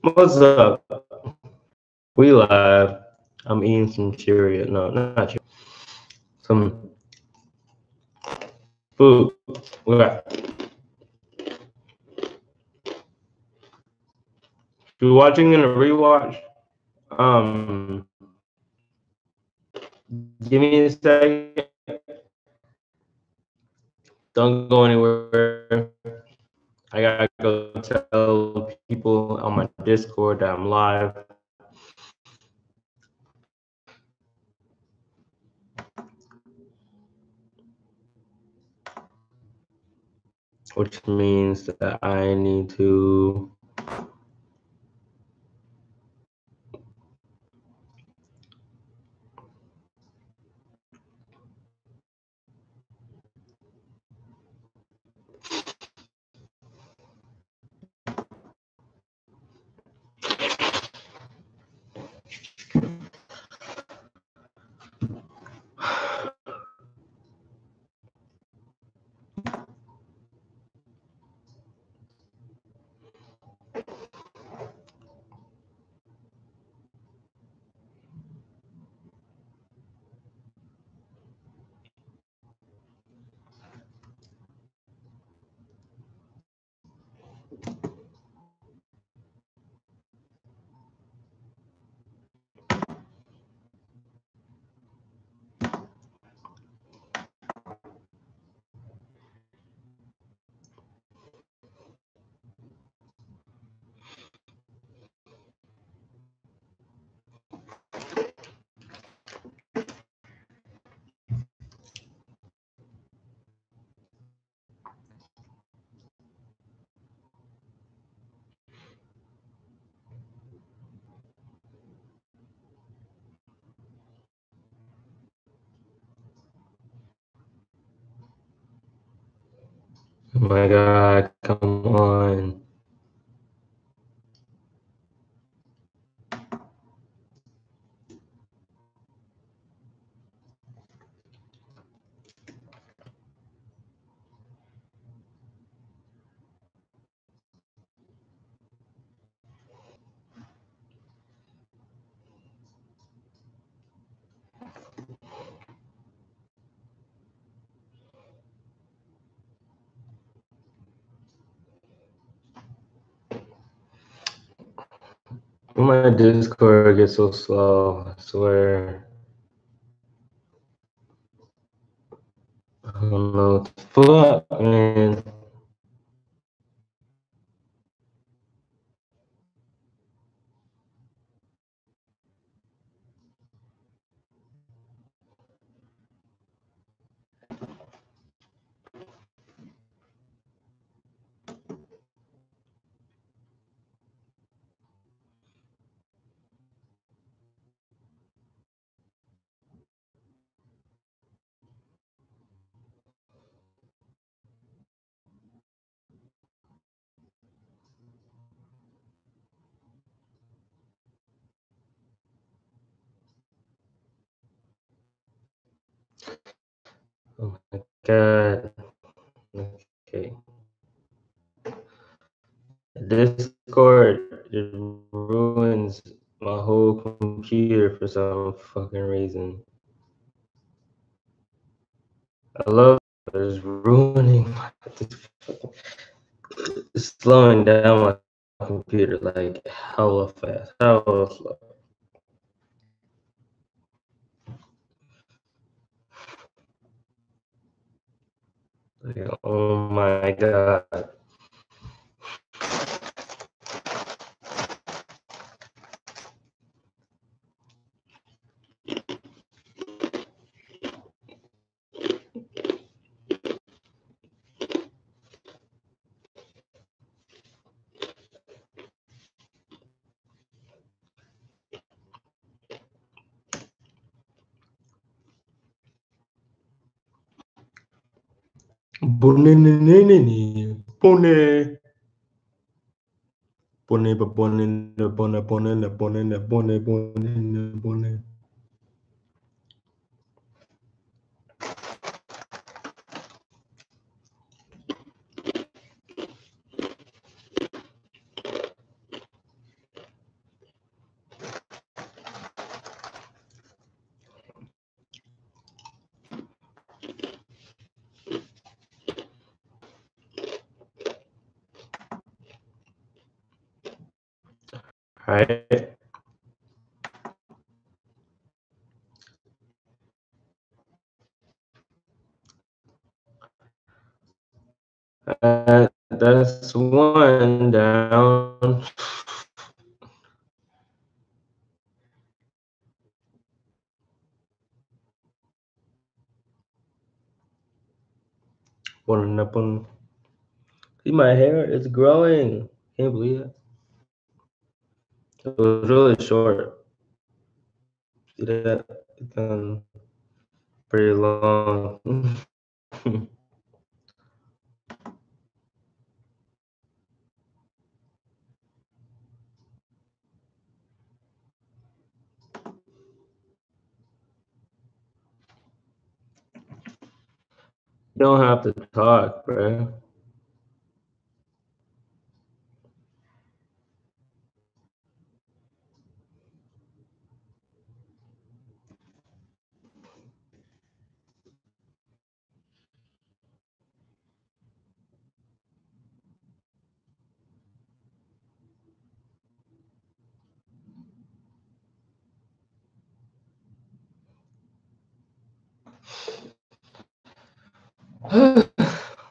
What's up? We live. I'm eating some Cheerios. No, not Cheerios. Some food. We got. If you're watching in a rewatch, give me a second. Don't go anywhere. I gotta go tell people on my Discord that I'm live. Which means that I need to Oh my God, come on. My Discord gets so slow, I swear. I don't know what the fuck, man. Oh my God. Okay. Discord it ruins my whole computer for some fucking reason. I love it, but it's ruining my it's slowing down my computer like hella fast. Hella slow. Like, oh my God. Bone. right? That's one down. One up on. See, my hair is growing. Can't believe it. It was really short. See that? It's pretty long. You don't have to talk, bro.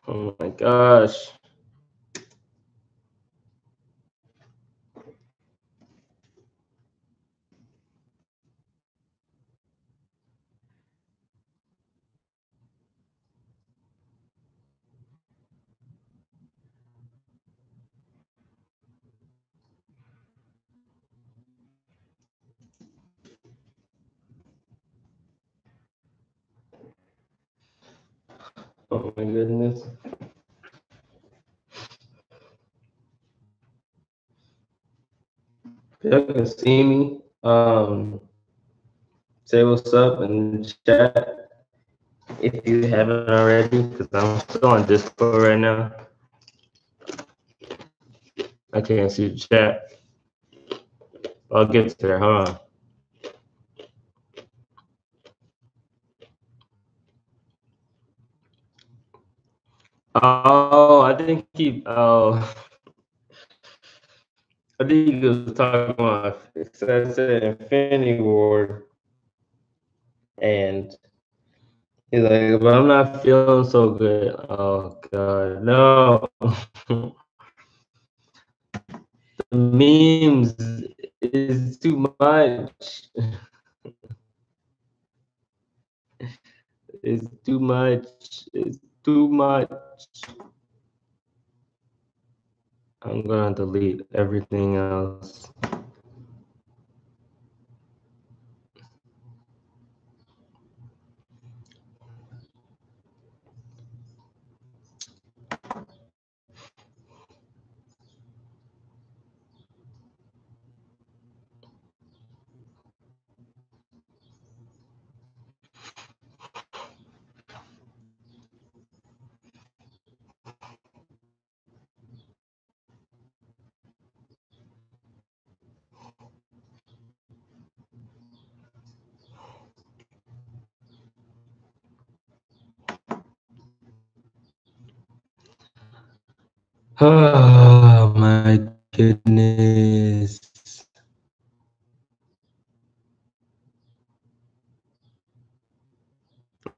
Oh my gosh. Oh my goodness. Y'all can see me. Say what's up in the chat if you haven't already, because I'm still on Discord right now. I can't see the chat. I'll get to there. Hold on. Oh, I think he. Oh, I think he was talking about said Infinity War, and he's like, "But I'm not feeling so good." Oh God, no! The memes is too much. It's too much. It's too much. I'm gonna delete everything else. Oh my goodness.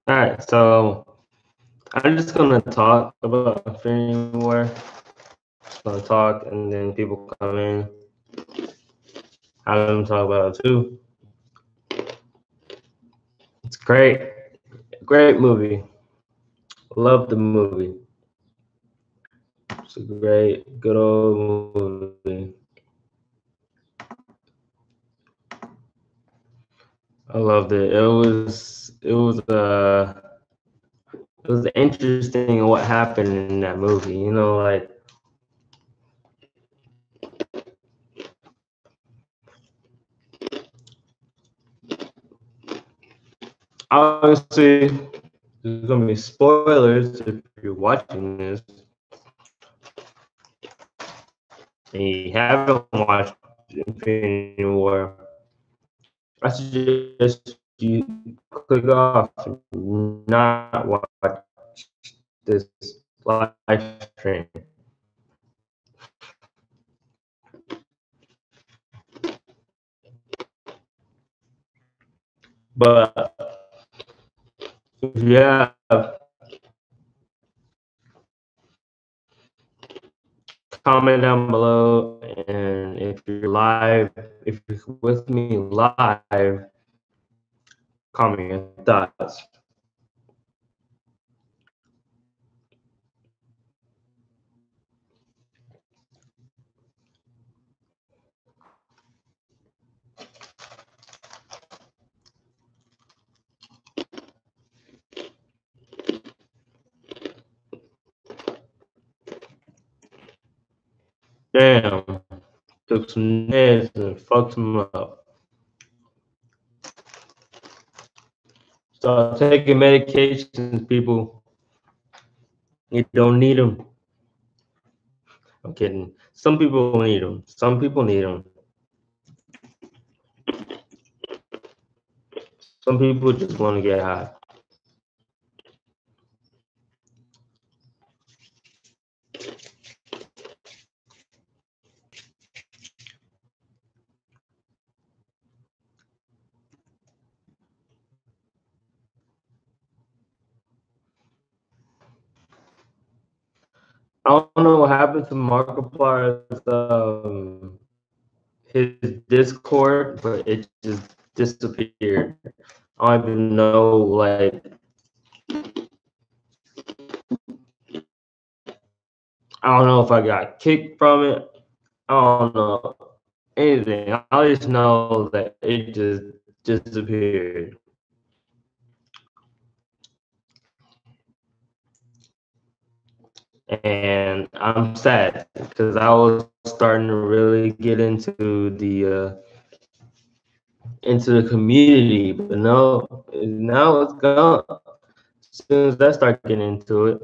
All right, so I'm just gonna talk about Infinity War. Just gonna talk, and then people come in. Have them talk about it too. It's great, great movie. Love the movie. It's a great, good old movie. I loved it. It was interesting what happened in that movie. You know, like obviously there's gonna be spoilers if you're watching this and you haven't watched Infinity War. I suggest you click off and not watch this live stream. But if you have, comment down below, and if you're live, if you're with me live, comment your thoughts. Damn, took some meds and fucked them up. Start taking medications, people. You don't need them. I'm kidding. Some people need them. Some people need them. Some people just want to get high. I don't know what happened to Markiplier's his Discord, but it just disappeared. I don't even know, like, I don't know if I got kicked from it. I don't know anything. I just know that it just disappeared. And I'm sad because I was starting to really get into the community, but no, now it's gone. As soon as I start getting into it.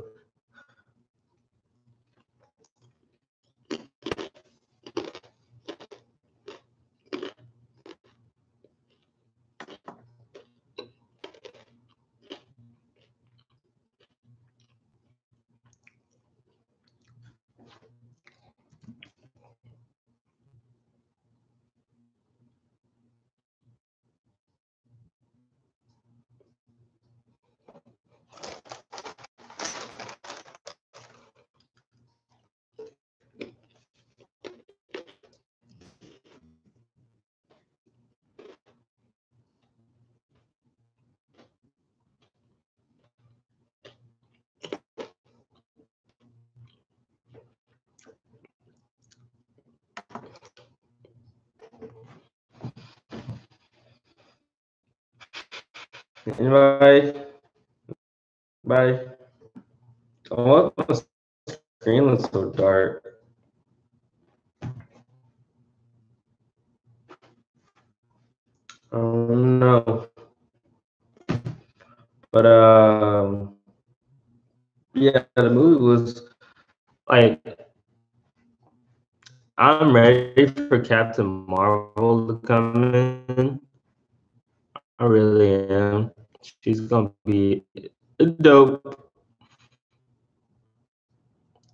Anybody? Bye. Oh, what the screen looks so dark. I don't know. But yeah, the movie was like, I'm ready for Captain Marvel to come in. I really am. She's gonna be dope.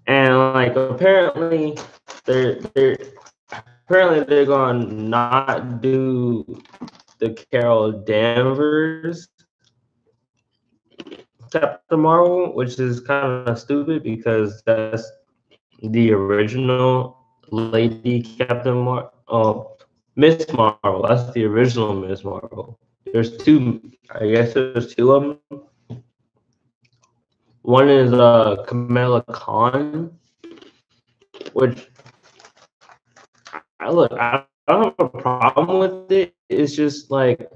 And like apparently they're gonna not do the Carol Danvers Captain Marvel, which is kind of stupid because that's the original Lady Captain Marvel. Oh, Miss Marvel. That's the original Miss Marvel. There's two. I guess there's two of them. One is Kamala Khan, which I don't have a problem with it. It's just like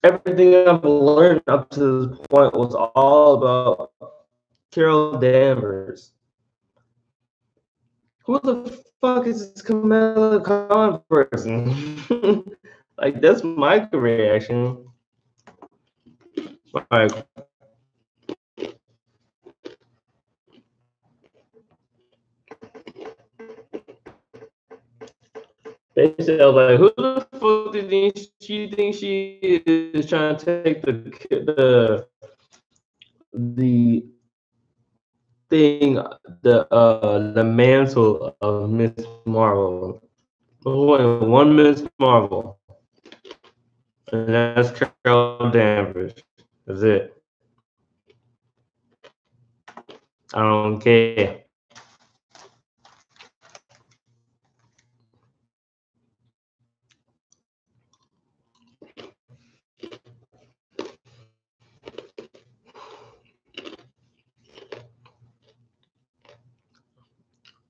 everything I've learned up to this point was all about Carol Danvers. Who the fuck is this Kamala Khan person? Like that's my reaction. Like, they said, like, who the fuck do you think she is trying to take the thing, the mantle of Miss Marvel? One Miss Marvel. And that's Carol Danvers. That's it. I don't care.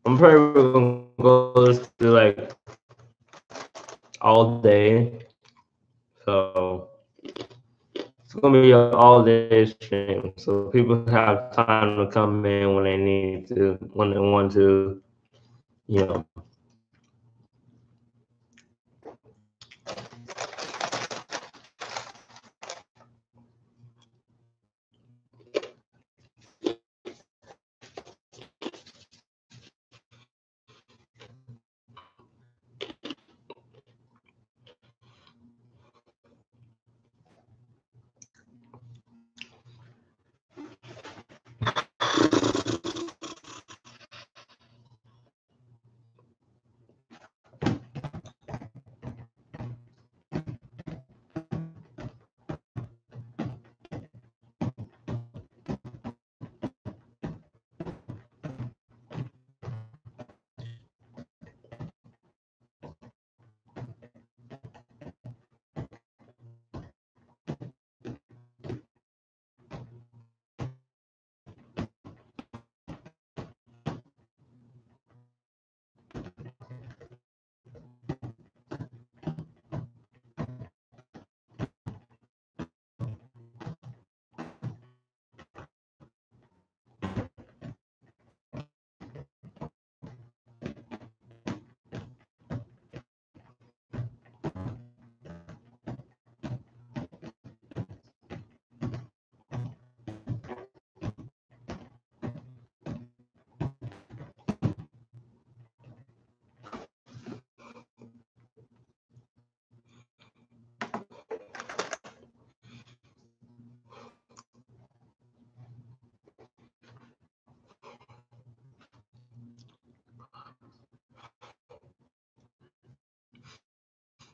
I'm probably gonna go listen to like all day. So it's gonna be an all day stream. So people have time to come in when they need to, when they want to, you know.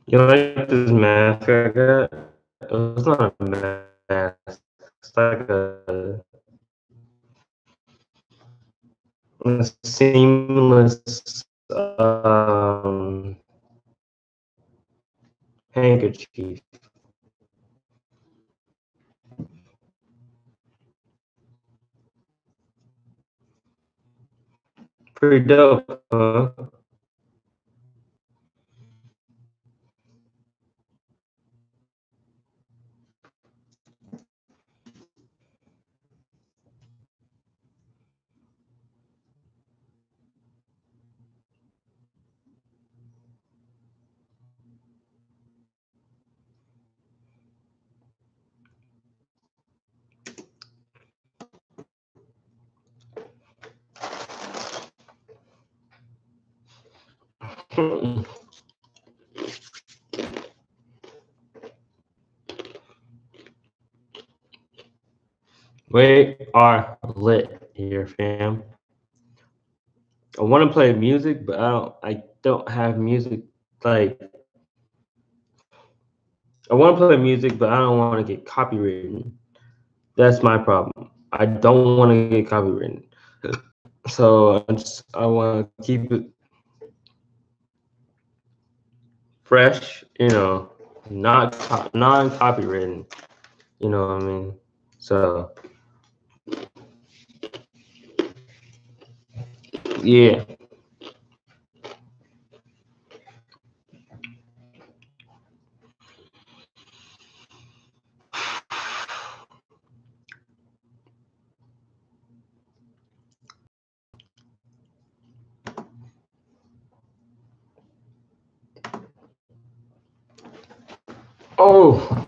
You like this mask I got? It's not a mask. It's like a seamless handkerchief. Pretty dope, huh? We are lit here, fam. I want to play music, but I don't have music. Like, I want to play music, but I don't want to get copywritten. That's my problem. I don't want to get copywritten. So I want to keep it fresh, non copywritten. You know what I mean? So yeah. Oh,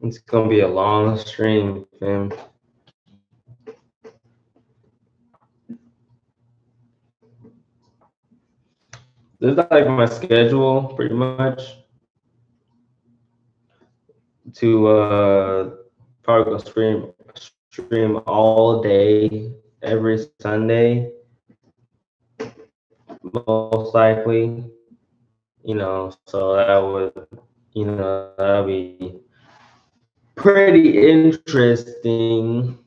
it's gonna be a long stream, fam. This is like my schedule, pretty much, to probably go stream all day every Sunday, most likely. So that would That'll be pretty interesting.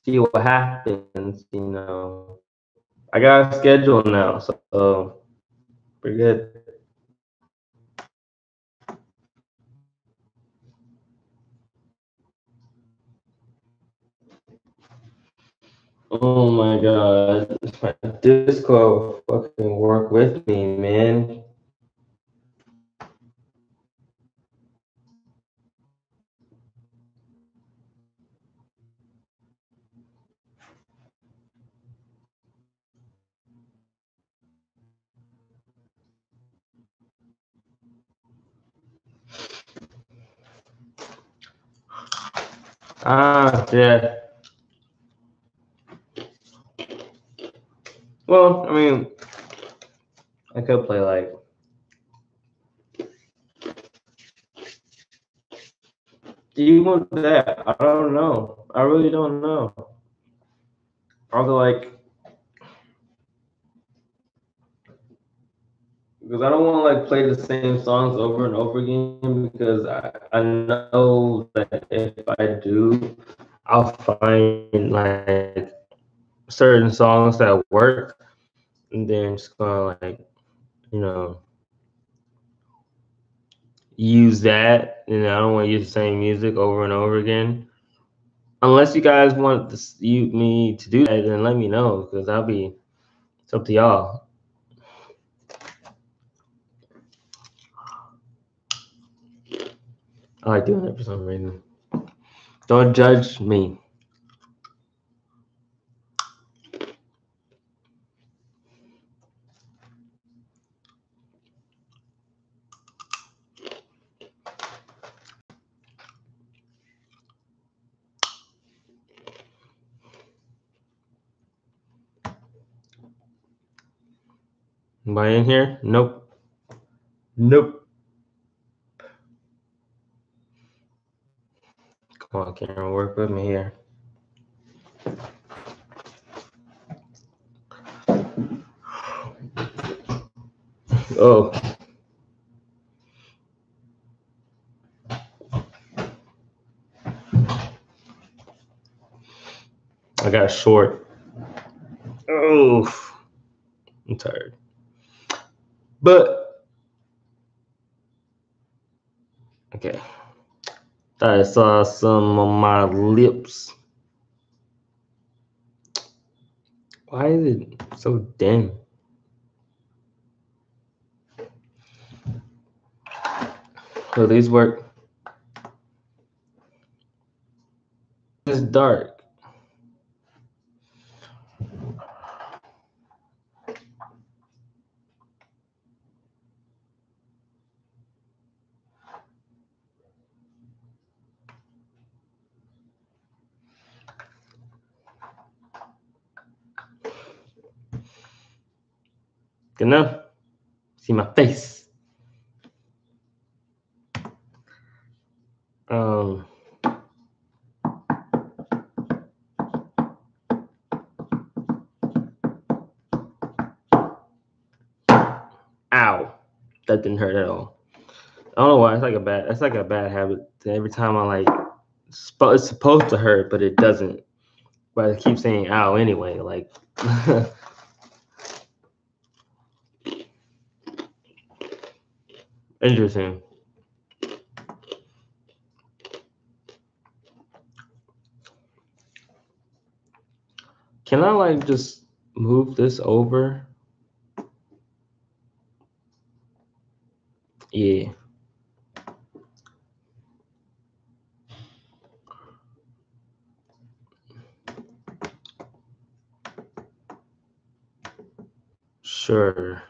See what happens. I got a schedule now, so pretty good. Oh my god, my Discord fucking work with me, man. Yeah. Well, I mean, I could play like. Do you want that? I don't know. I really don't know. Although, like, because I don't want to like play the same songs over and over again because I know that if I do, I'll find like certain songs that work, and then just gonna like you know use that, and I don't want to use the same music over and over again. Unless you guys want me to do that, then let me know because I'll be. It's up to y'all. I like doing it for some reason. Don't judge me. Anybody in here? Nope. Nope. Come on, Karen, work with me here. Oh. I got short. Oh. I'm tired. But, okay. I saw some on my lips. Why is it so dim? Will these work? It's dark. Good enough? See my face. Um. Ow. That didn't hurt at all. I don't know why. It's like a bad habit. Every time I like, it's supposed to hurt, but it doesn't. But I keep saying ow anyway. Like, interesting. Can I like just move this over? Yeah. Sure.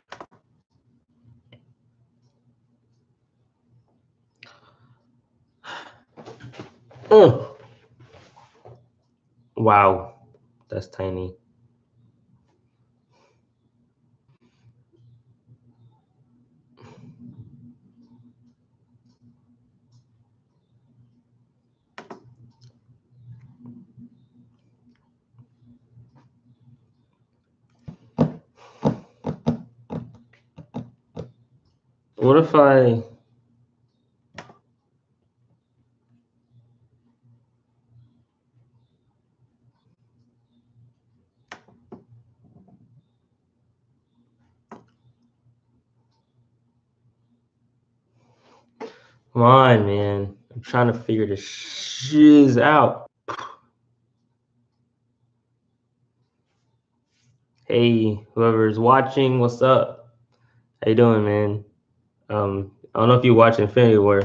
Oh. Wow. That's tiny. What if I? Come on, man. I'm trying to figure this shiz out. Hey, whoever's watching, what's up? How you doing, man? I don't know if you watch Infinity War.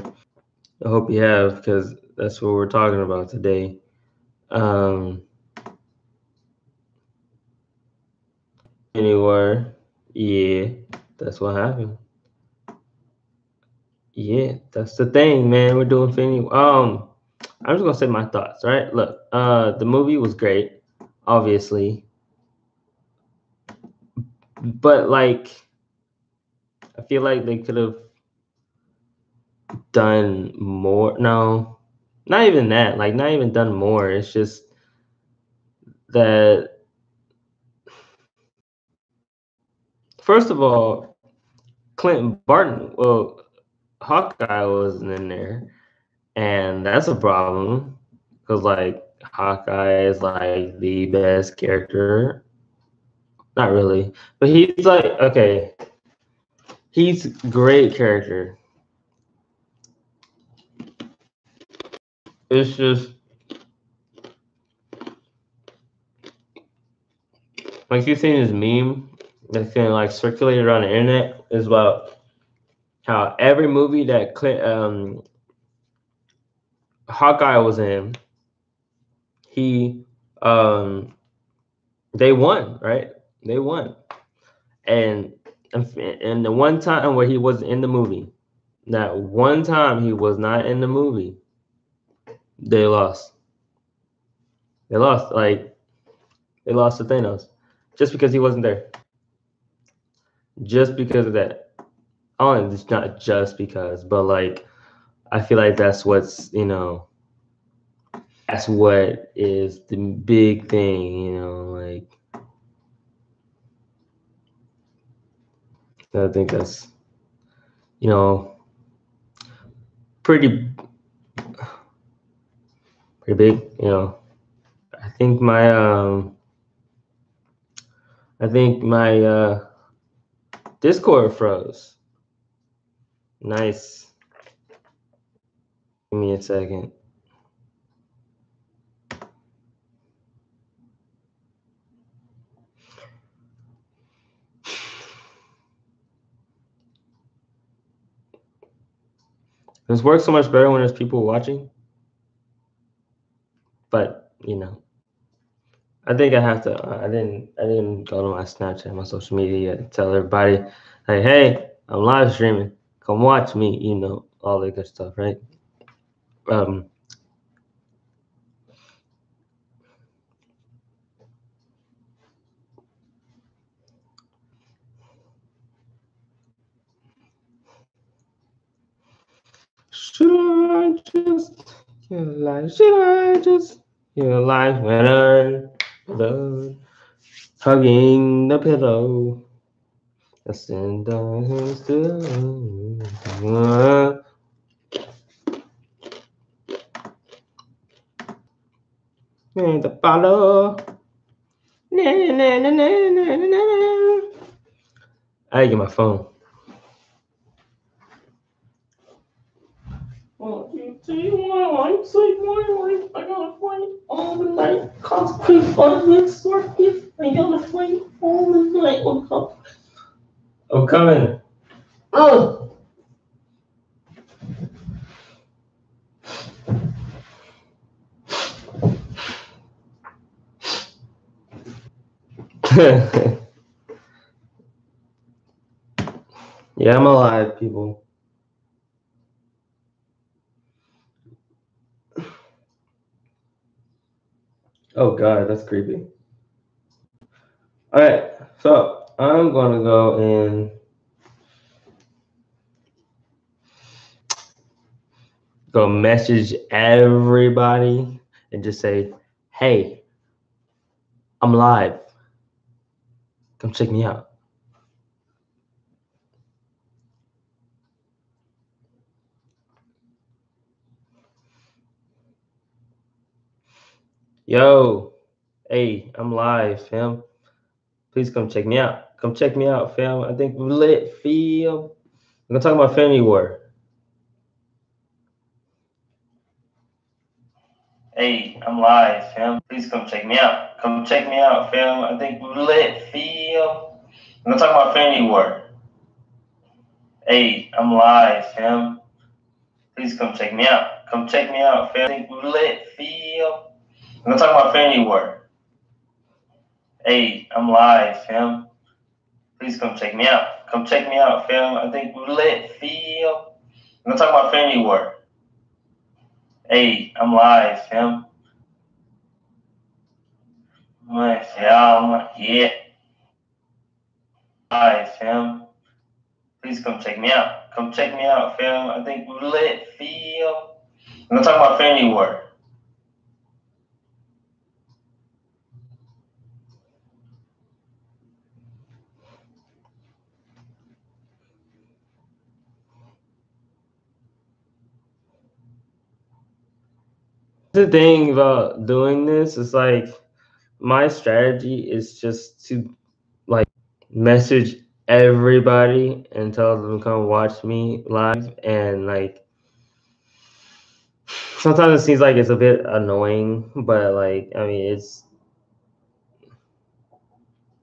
I hope you have, because that's what we're talking about today. Um, Infinity War, yeah, that's what happened. Yeah, that's the thing, man. We're doing Infinity. I'm just gonna say my thoughts, right? Look, the movie was great, obviously, but like, I feel like they could have done more. No, not even that. Like, not even done more. It's just that, first of all, Clint Barton, well, Hawkeye wasn't in there, and that's a problem because like Hawkeye is like the best character. Not really, but he's like okay, he's great character. It's just like you've seen this meme that's been like circulated around the internet is about how every movie that Hawkeye was in, he um they won, right? They won. And and the one time where he was in the movie, that one time he was not in the movie, they lost. They lost. Like they lost to Thanos just because he wasn't there. Just because of that. Oh, and it's not just because, but like I feel like that's what's that's what is the big thing. Like I think that's you know pretty pretty big. I think my Discord froze. Nice. Give me a second. This works so much better when there's people watching, but I think I have to. I didn't go to my Snapchat, my social media yet, and tell everybody, like, hey, I'm live streaming. Come watch me. All that good stuff, right? Um, should I just get alive? Should I just get alive when I'm alone, hugging the pillow? I send down still. And the follow. Na, na, na, na, na, na, na. I get my phone. 1, 2, 3, 1, sleep, 1, I gotta fight all the night. Concentrate on this circus. I gotta fight all the night. I'm coming. Oh. Yeah, I'm alive, people. Oh God, that's creepy. All right, so I'm gonna go and go message everybody and just say, "Hey, I'm live. Come check me out." Yo, hey, I'm live, fam. Please come check me out. Come check me out, fam. I think we lit, fam. I'm gonna talk about family war. Hey, I'm live, fam. Please come check me out. Come check me out, fam. I think we lit, fam. I'm gonna talk about family war. Hey, I'm live, fam. Please come check me out. Come check me out, fam. I think we lit, fam. I'm gonna talk about family war. Hey, I'm live, fam. Please come check me out. Come check me out, fam. I think we lit, fam. I'm gonna talk about family war. Hey, I'm live, fam. Yeah. Live, fam. Please come check me out. Come check me out, fam. I think we lit, fam. I'm gonna talk about family war. The thing about doing this is like my strategy is just to like message everybody and tell them to come watch me live, and like sometimes it seems like it's a bit annoying, but like I mean it's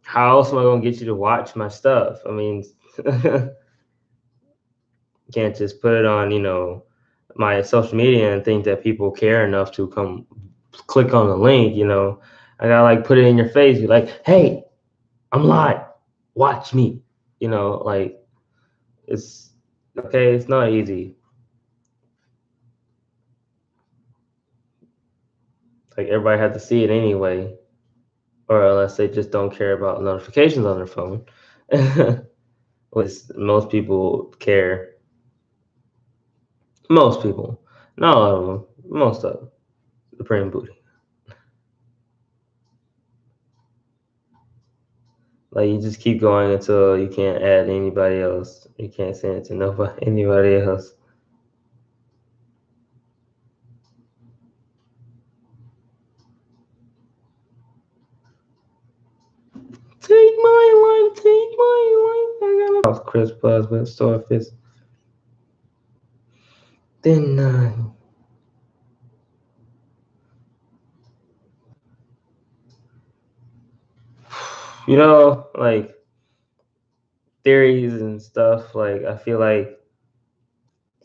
how else am I gonna get you to watch my stuff? I mean can't just put it on, my social media and think that people care enough to come click on the link. I gotta like put it in your face, be like, hey, I'm live, watch me. Like it's okay, it's not easy. Like everybody had to see it anyway, or unless they just don't care about notifications on their phone. Which most people care. Most people. Not all of them. Most of them. The praying booty. Like you just keep going until you can't add anybody else. You can't send it to anybody else. Take my life, take my life. I got a Chris Plus with Starfish. Then like theories and stuff. Like I feel like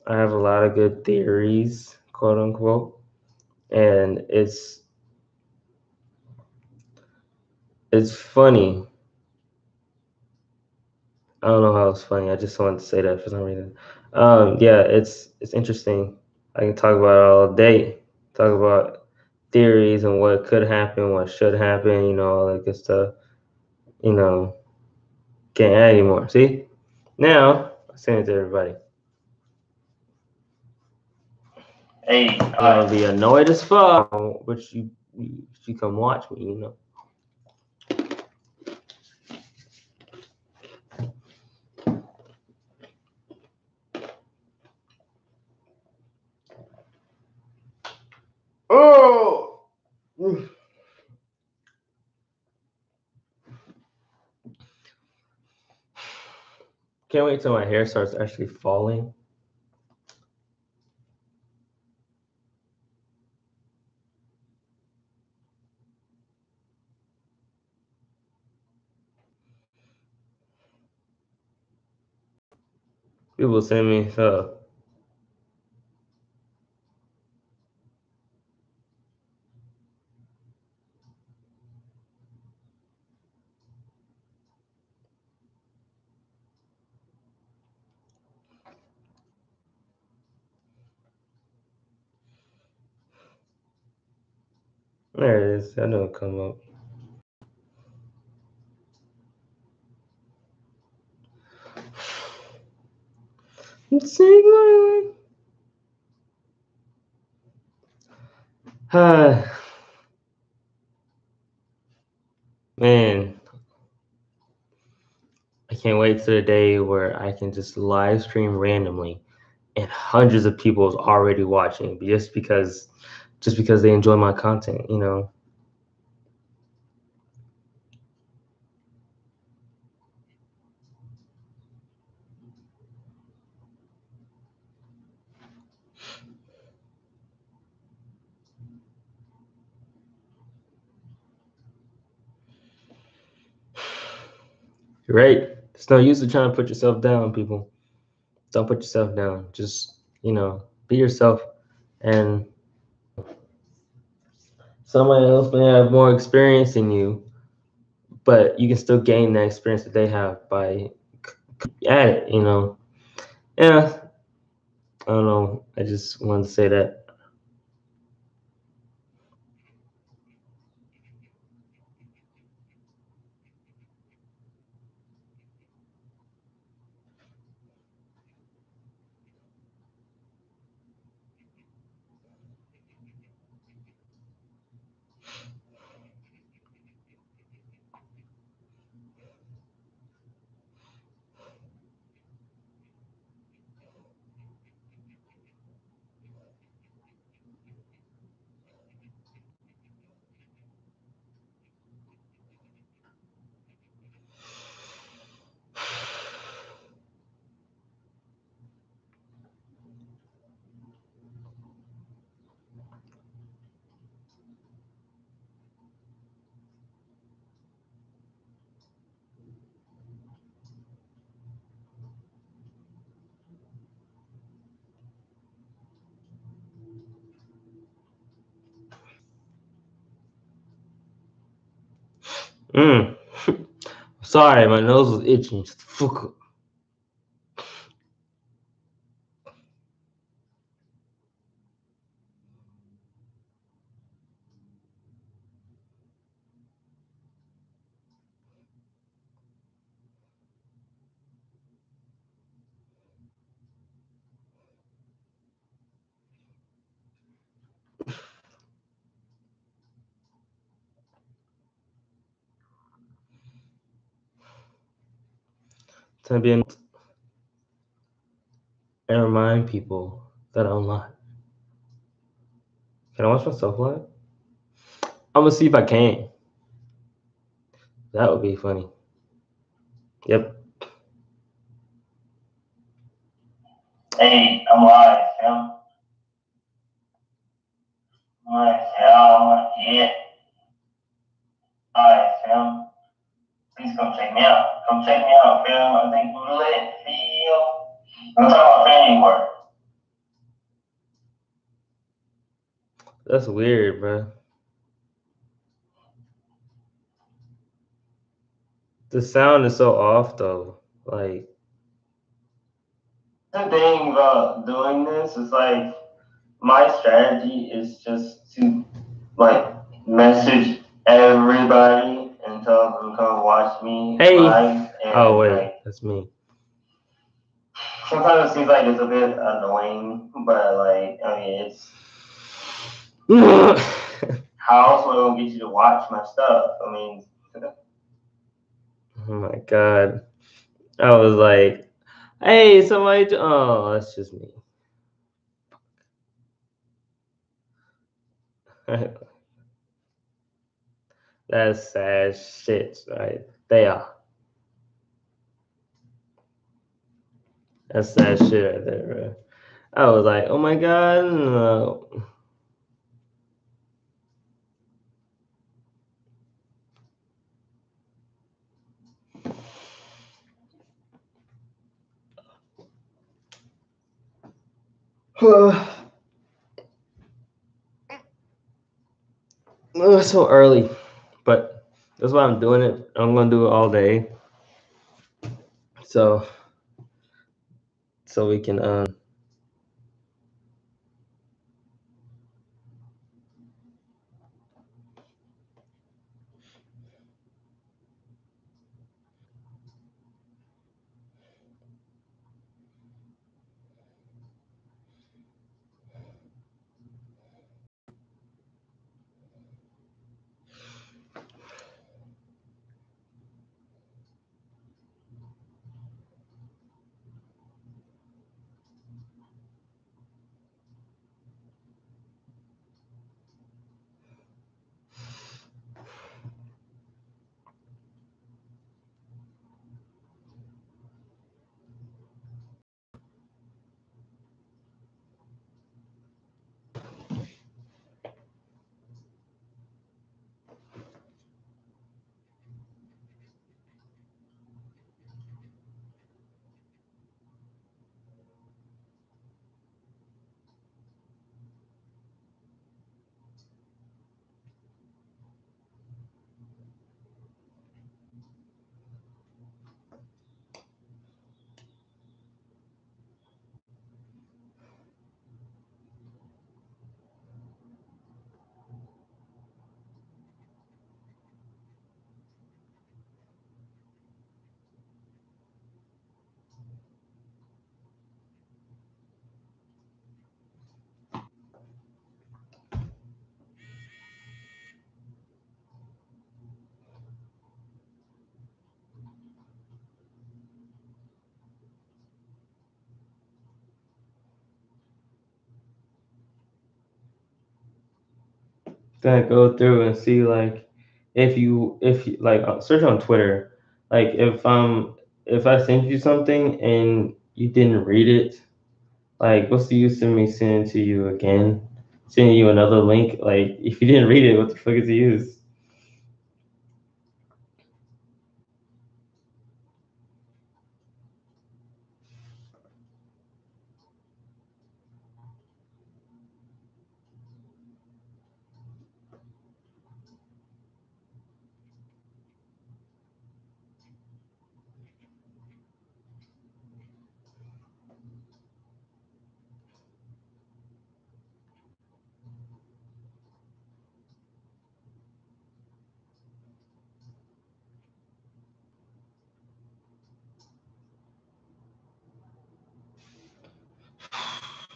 I have a lot of good theories, quote unquote, and it's funny. I don't know how it's funny. I just wanted to say that for some reason. Yeah, it's interesting. I can talk about it all day. Talk about theories and what could happen, what should happen, all that good stuff. You know, can't add anymore. See? Now I send it to everybody. Hey, I'll be annoyed as fuck, but you come watch me. Oh. Can't wait till my hair starts actually falling. People send me stuff. There it is. I know it'll come up. Man, I can't wait to the day where I can just live stream randomly and hundreds of people is already watching just because they enjoy my content. Right? There's no use of trying to put yourself down, people. Don't put yourself down. Just, be yourself. And somebody else may have more experience than you, but you can still gain that experience that they have by at it. Yeah, I don't know. I just wanted to say that. Mm. Sorry, my nose was itching. Just fuck. To be and remind people that I'm live. Can I watch myself live? I'm gonna see if I can. That would be funny. Yep. Hey, I'm live, fam. I'm live, fam. Yeah. Alright, fam. Please come check me out. Come check me out, fam. I think we're lit, fam. I'm talking about family work. That's weird, bro. The sound is so off, though. Like, the thing about doing this is like my strategy is just to like message everybody and tell them to come watch me live. And, oh wait, like, that's me. Sometimes it seems like it's a bit annoying, but like I mean it's how else am I gonna get you to watch my stuff? I mean, oh my god, I was like, hey, somebody, oh, that's just me. That's sad shit right there. That's sad shit right there, bro. I was like, oh my god, no. It's so early, but that's why I'm doing it. I'm gonna do it all day, so we can Gonna go through and see like if you like search on Twitter, like if I send you something and you didn't read it, like what's the use of me sending it to you again, sending you another link? Like if you didn't read it, what the fuck is the use?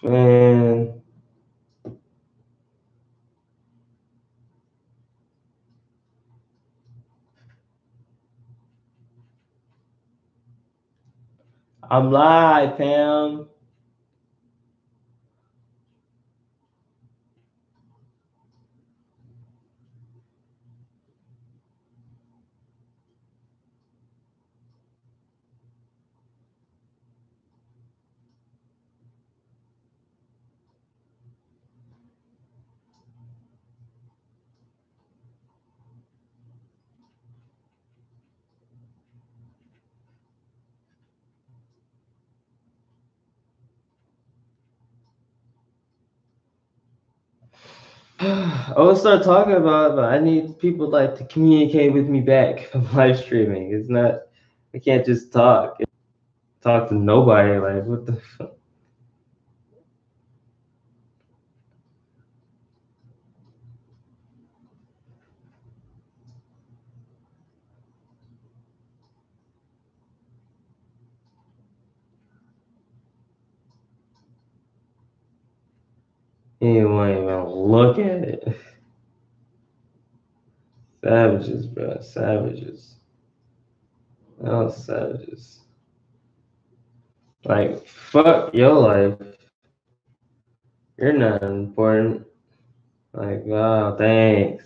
Man, I'm live, Pam. I will start talking about it, but I need people like to communicate with me back from live streaming. It's not I can't just talk to nobody. Like what the fuck? You won't even look at it. Savages, bro. Savages. Oh, savages. Like, fuck your life. You're not important. Like, oh, thanks.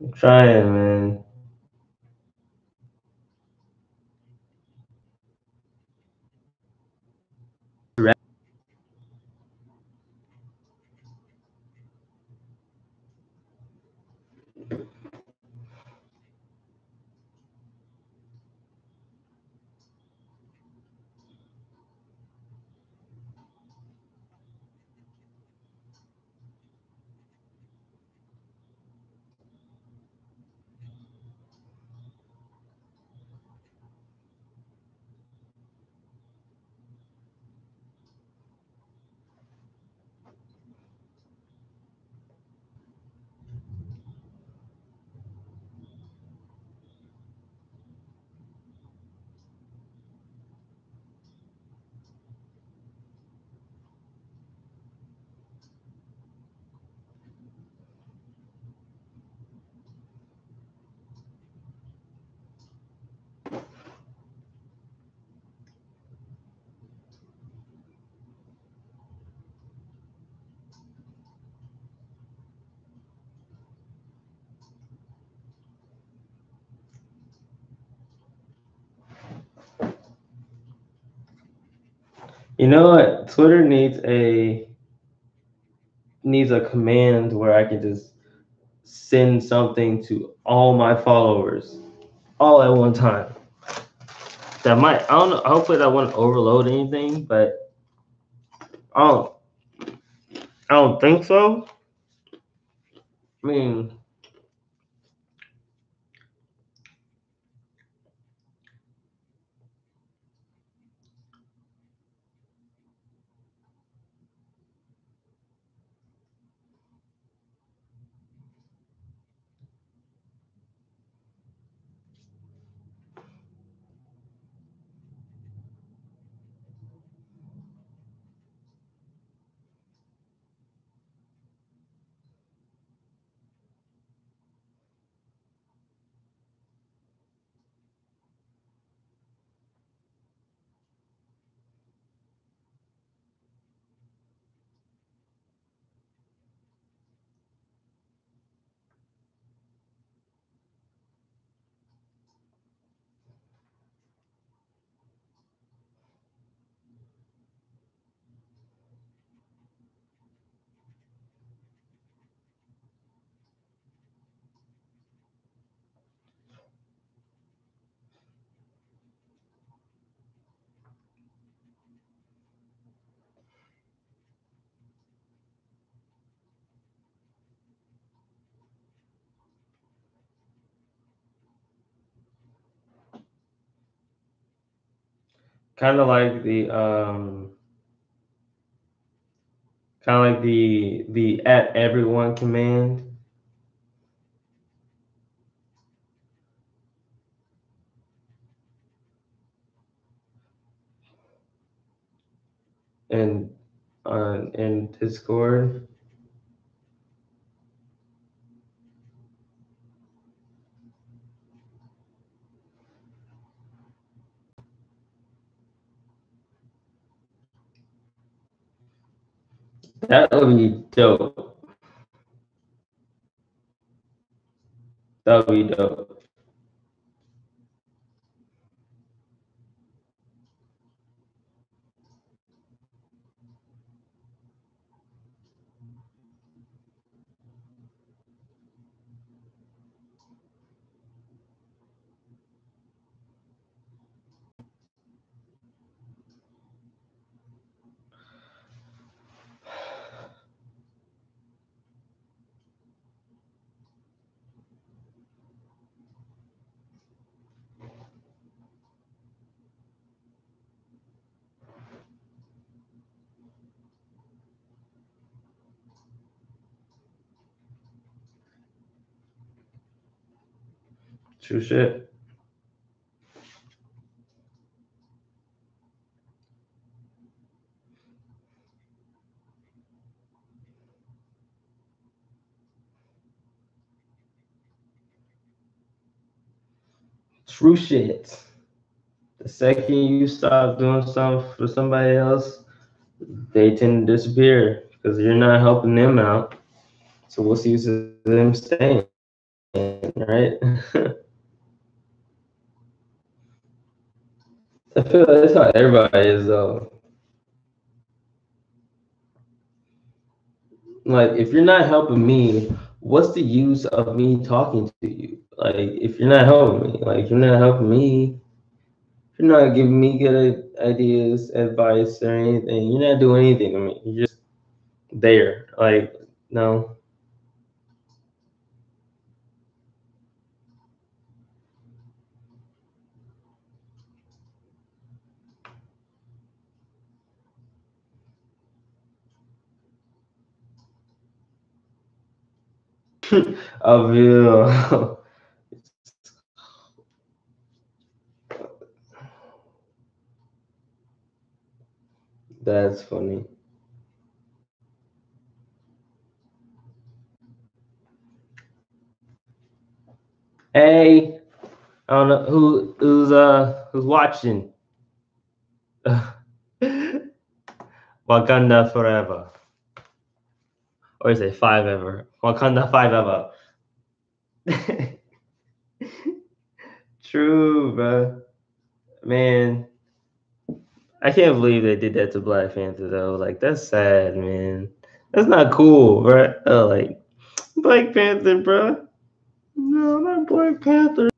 I'm trying, man. You know what? Twitter needs a command where I can just send something to all my followers all at one time. That might, I don't know. Hopefully that wouldn't overload anything, but I don't I don't think so. I mean, kind of like the the at everyone command. And in Discord. That would be dope. That would be dope. True shit. True shit. The second you stop doing something for somebody else, they tend to disappear because you're not helping them out. So what's the use of them staying, right? I feel like that's how everybody is though. Like if you're not helping me, what's the use of me talking to you? Like if you're not helping me, like you're not helping me, you're not giving me good ideas, advice, or anything. You're not doing anything to me. You're just there. Like no. Avil. That's funny. Hey, I don't know who's watching. Wakanda forever. Or is it five ever? Wakanda five ever. True, bro. Man, I can't believe they did that to Black Panther though. Like that's sad, man. That's not cool, bro. Like Black Panther, bro. No, not Black Panther.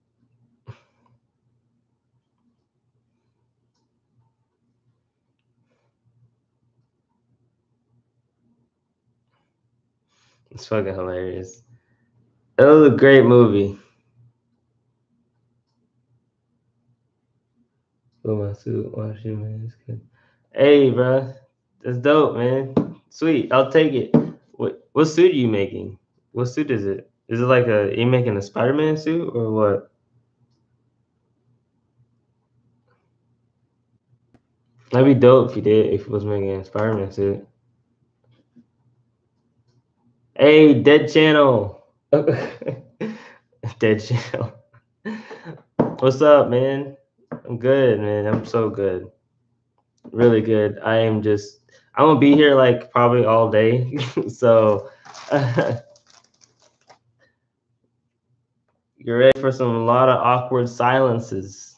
It's fucking hilarious. It was a great movie. With my suit, washing man, it's good. Hey, bro, that's dope, man. Sweet, I'll take it. What suit are you making? What suit is it? Is it like you making a Spider-Man suit or what? That'd be dope if you did. If you was making a Spider-Man suit. Hey, Dead Channel. Dead Channel. What's up, man? I'm good, man. I'm so good. Really good. I'm gonna be here like probably all day. So you're ready for a lot of awkward silences.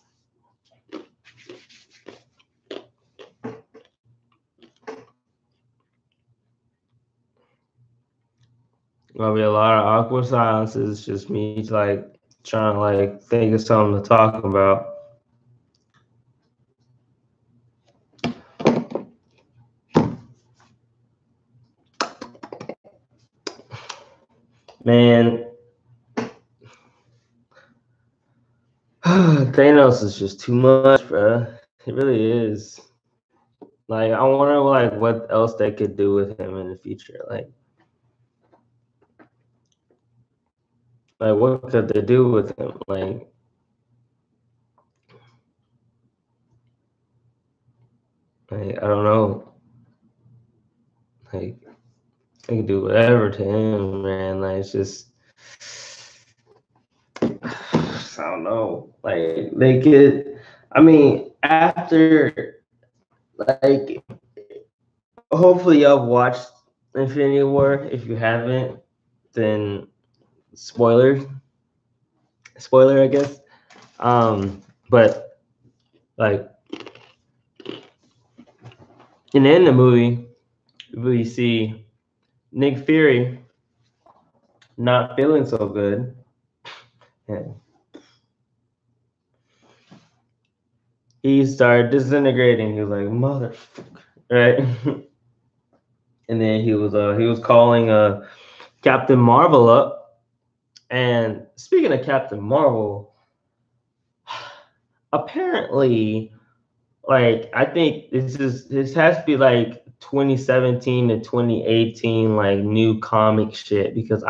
Gonna be a lot of awkward silences. Just me like trying to like think of something to talk about. Man, Thanos is just too much, bro. It really is. Like, I wonder like what else they could do with him in the future. Like what could they do with him? Like I don't know. Like they can do whatever to him, man. Like it's just I don't know. Like they could. I mean, after like hopefully y'all watched Infinity War. If you haven't, then spoiler, I guess. But like in the end of the movie, we see Nick Fury not feeling so good, and he started disintegrating. He was like, "Motherfucker," right? And then he was calling Captain Marvel up. And speaking of Captain Marvel, apparently, like I think this has to be like 2017 to 2018 like new comic shit because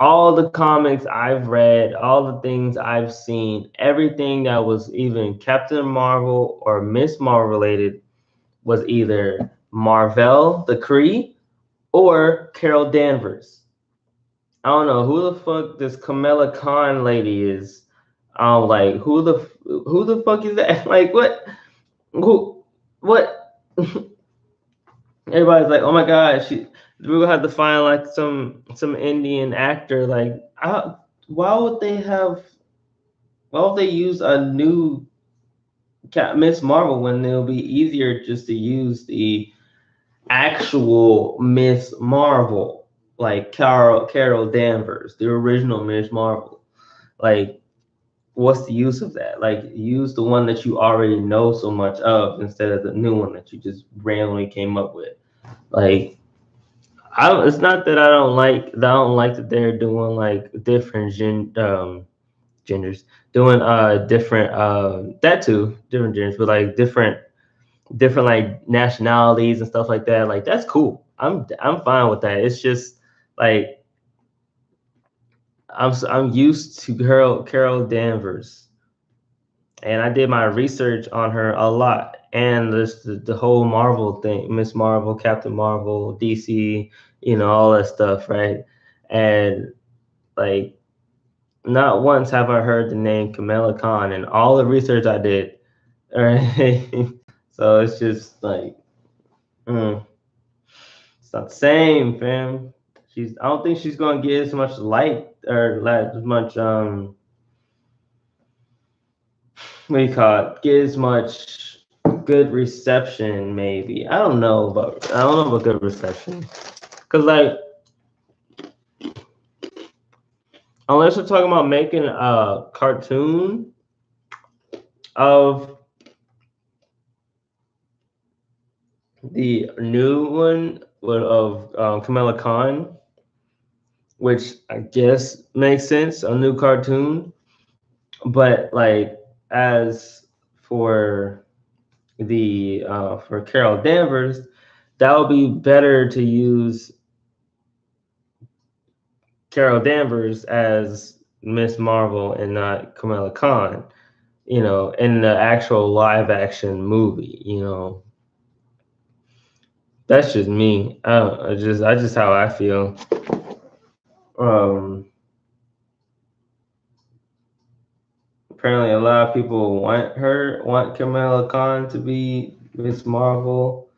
all the comics I've read, all the things I've seen, everything that was even Captain Marvel or Miss Marvel related was either Mar-vell, the Kree, or Carol Danvers. I don't know who the fuck this Kamala Khan lady is. Like who the fuck is that? Like what? Everybody's like, oh my god, we're gonna have to find like some Indian actor. Like, why would they have? Why would they use a new Miss Marvel when it'll be easier just to use the actual Miss Marvel, like Carol Danvers, the original Miss Marvel. Like, what's the use of that? Like, use the one that you already know so much of instead of the new one that you just randomly came up with. Like, it's not that I don't like that they're doing like different genders, doing different that too, different genders, but like different like nationalities and stuff like that. Like that's cool. I'm fine with that. It's just like I'm used to Carol Danvers, and I did my research on her a lot. And the whole Marvel thing, Miss Marvel, Captain Marvel, DC, all that stuff, right? And like not once have I heard the name Kamala Khan in all the research I did. All right. So it's just like it's not the same, fam. I don't think she's gonna get as much light or as much what do you call it? Get as much good reception, maybe. I don't know about good reception. Cause like unless we're talking about making a cartoon of the new one, of Kamala Khan, which I guess makes sense, a new cartoon. But like as for the for Carol Danvers, that would be better to use Carol Danvers as Miss Marvel and not Kamala Khan, in the actual live action movie, That's just me. I just how I feel. Um, Apparently, a lot of people want Kamala Khan to be Miss Marvel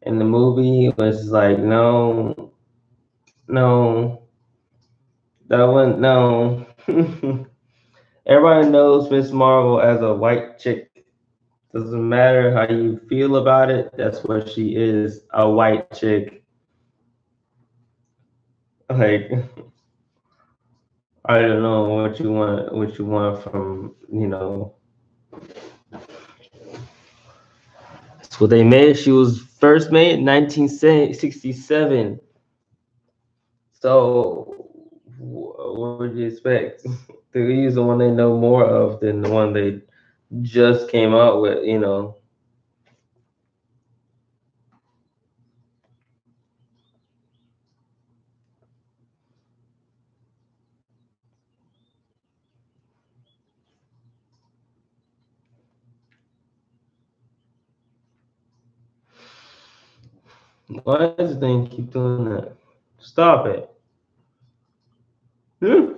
in the movie. Was like, no, no, that one, no. Everybody knows Miss Marvel as a white chick. Doesn't matter how you feel about it. That's what she is, a white chick. Like, I don't know what you want. What you want from That's what they made. She was first made in 1967. So, what would you expect? He's the one they know more of than the one they just came out with. Why does the thing keep doing that? Stop it. Hmm?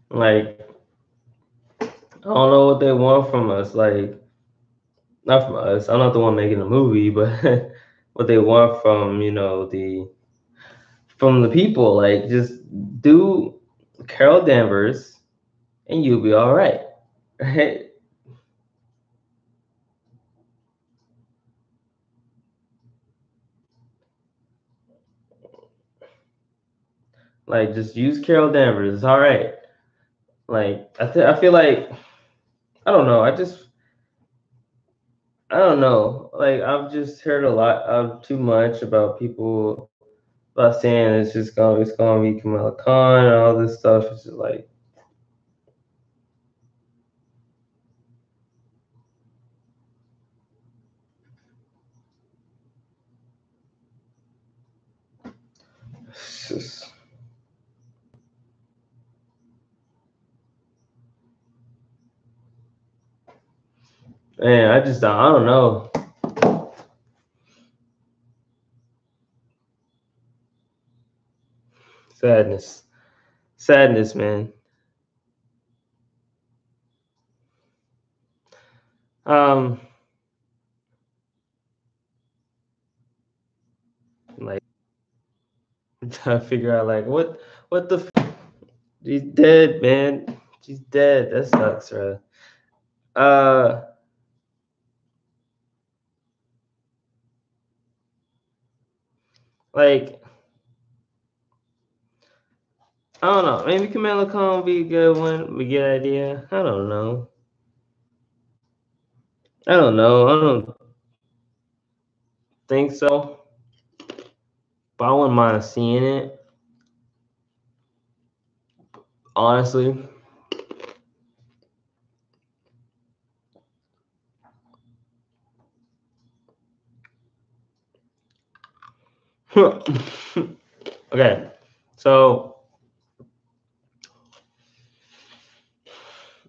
Like, I don't know what they want from us. Like, not from us. I'm not the one making the movie, but what they want from the people. Like, just do Carol Danvers, and you'll be all right. Right? Like, just use Carol Danvers. It's all right. Like, I feel like I don't know. I don't know. Like, I've just heard a lot of too much about people about saying it's gonna be Kamala Khan and all this stuff. It's just like it's just, man. I don't know. Sadness, sadness, man. Um, like trying to figure out like what the she's dead, man. She's dead. That sucks, bro. Uh, like I don't know. Maybe Kamala Khan would be a good one. We get idea. I don't know. I don't know. I don't think so. But I wouldn't mind seeing it. Honestly. Okay. So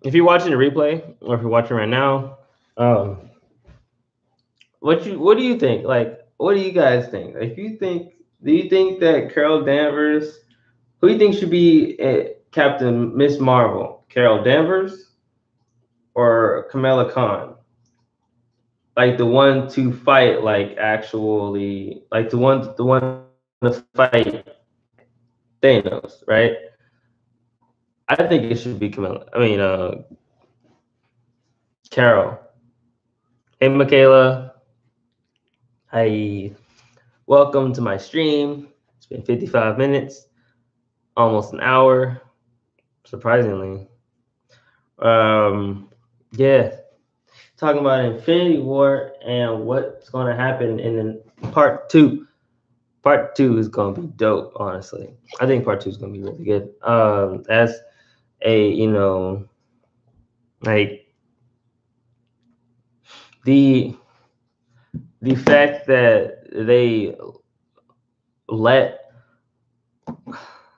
if you're watching the replay or if you're watching right now, um, what do you think? Like, what do you guys think? Like, do you think that Carol Danvers, who do you think should be Captain Miss Marvel? Carol Danvers or Kamala Khan? Like the one to fight, like actually, like the one to fight Thanos, right? I think it should be Camilla. I mean, Carol. Hey, Michaela. Hi. Welcome to my stream. It's been 55 minutes, almost an hour, surprisingly. Um, yeah, talking about Infinity War and what's going to happen in part two. Part two is going to be dope. Honestly, I think part two is going to be really good. As a like the the fact that they let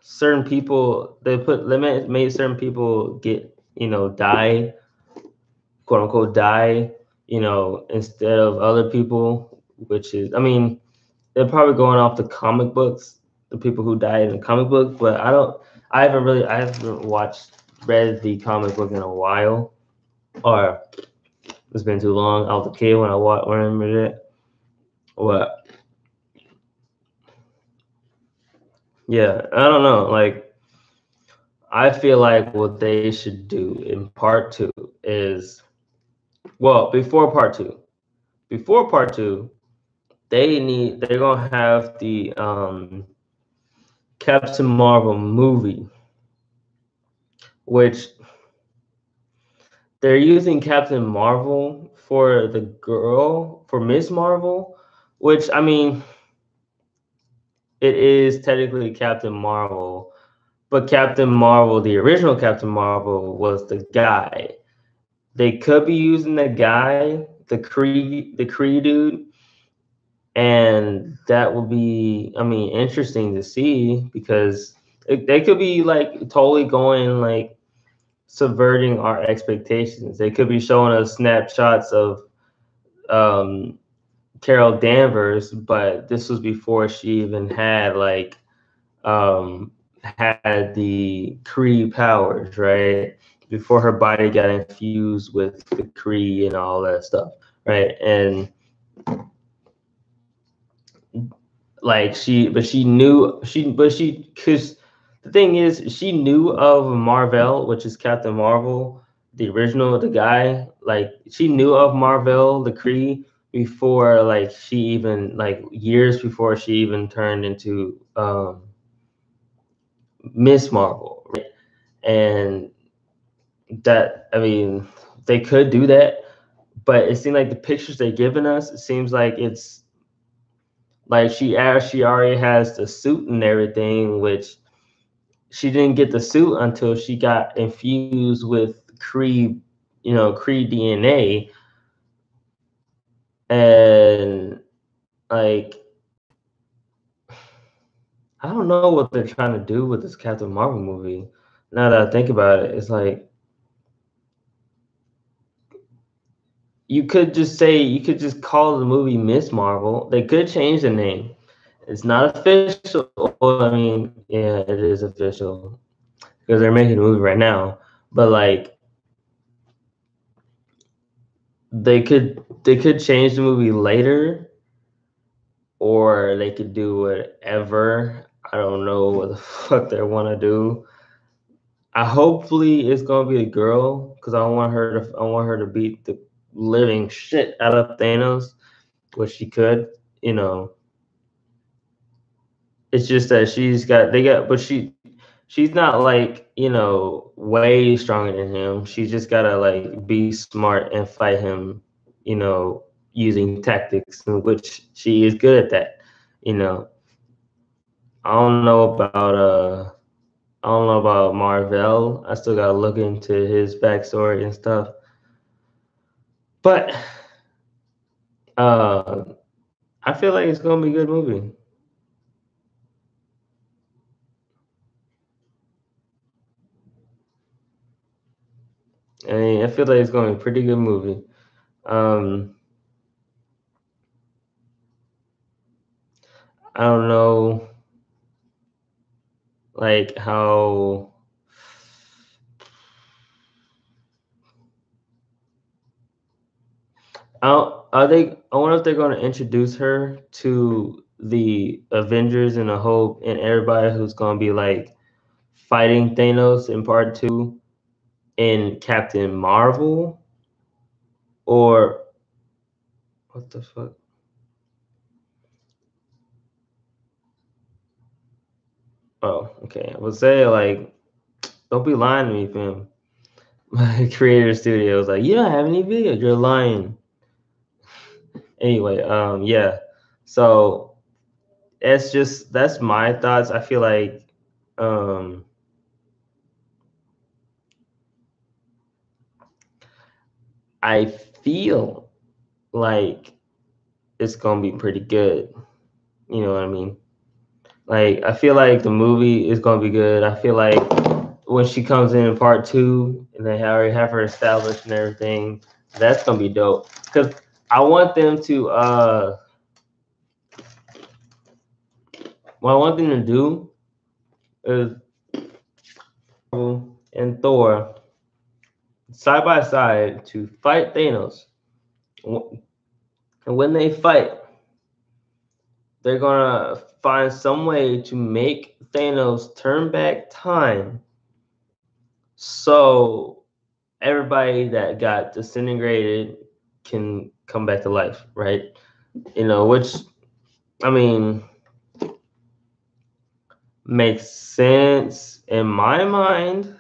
certain people they made certain people get die, quote unquote die, instead of other people, which is, I mean, they're probably going off the comic books, the people who died in the comic book, but I haven't read the comic book in a while, or it's been too long. I was a kid when when I remember it. But yeah, I don't know. Like, I feel like what they should do in part two is, well, before part two, they're gonna have the Captain Marvel movie, which they're using Captain Marvel for the girl, for Miss Marvel, which, I mean, it is technically Captain Marvel, but Captain Marvel, the original Captain Marvel, was the guy. They could be using the guy, the Kree dude, and that would be, I mean, interesting to see, because they could be like totally going like subverting our expectations. They could be showing us snapshots of um, Carol Danvers, but this was before she even had had the Kree powers, right? Before her body got infused with the Kree and all that stuff, right? And like she knew she but she because the thing is, she knew of Mar-vell, which is Captain Marvel, the original, the guy. Like, she knew of Mar-vell, the Kree, before, like, she even, like, years before she even turned into Miss Marvel, right? And that, I mean, they could do that, but it seemed like the pictures they're giving us, it seems like it's like she already has the suit and everything, which she didn't get the suit until she got infused with Kree, Kree DNA, and like, I don't know what they're trying to do with this Captain Marvel movie. Now that I think about it, it's like, you could just call the movie Miss Marvel. They could change the name. It's not official. I mean, yeah, it is official because they're making a movie right now. But like, they could change the movie later, or they could do whatever. I don't know what the fuck they want to do. I hopefully it's gonna be a girl, because I want her to beat the living shit out of Thanos, which she could. You know, it's just that she's not like, way stronger than him. She's just gotta like be smart and fight him, using tactics, in which she is good at that. You know, I don't know about Mar-vell. I still gotta look into his backstory and stuff. But uh, I feel like it's gonna be a good movie. I mean, I feel like it's gonna be a pretty good movie. Um, I don't know, like, how. I wonder if they're gonna introduce her to the Avengers and the Hope and everybody who's gonna be like fighting Thanos in part two in Captain Marvel, or what the fuck? Oh, okay. I would say, like, don't be lying to me, fam. My creator studio was like, "You don't have any videos. You're lying." Anyway, yeah. So that's my thoughts. I feel like, um, I feel like it's gonna be pretty good. You know what I mean? Like, I feel like the movie is gonna be good. I feel like when she comes in part two and they already have her established and everything, that's gonna be dope. Cause I want them to what I want them to do is and Thor side by side to fight Thanos. And when they fight, they're gonna find some way to make Thanos turn back time so everybody that got disintegrated can come back to life, right? Which I mean makes sense in my mind.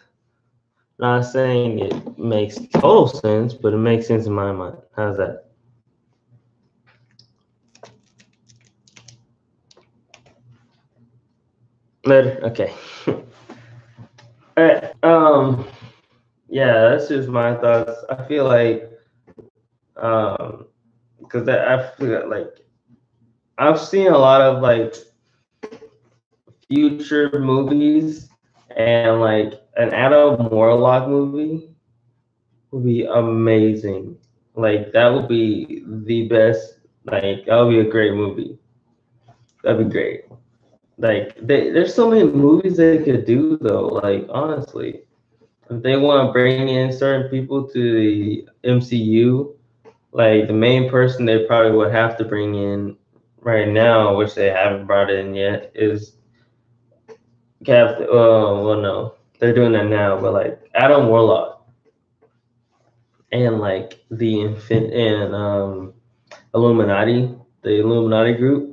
Not saying it makes total sense, but it makes sense in my mind. How's that? Better? Okay. All right. Yeah, that's just my thoughts. I feel like because I feel like I've seen a lot of like future movies, and like an Adam Warlock movie would be amazing. Like that would be the best. Like that would be a great movie. That'd be great. Like there's so many movies they could do though. Like honestly, if they want to bring in certain people to the MCU, like the main person they probably would have to bring in right now, which they haven't brought in yet, is Captain. Well, no, they're doing that now, but like Adam Warlock and like the Illuminati, the Illuminati group,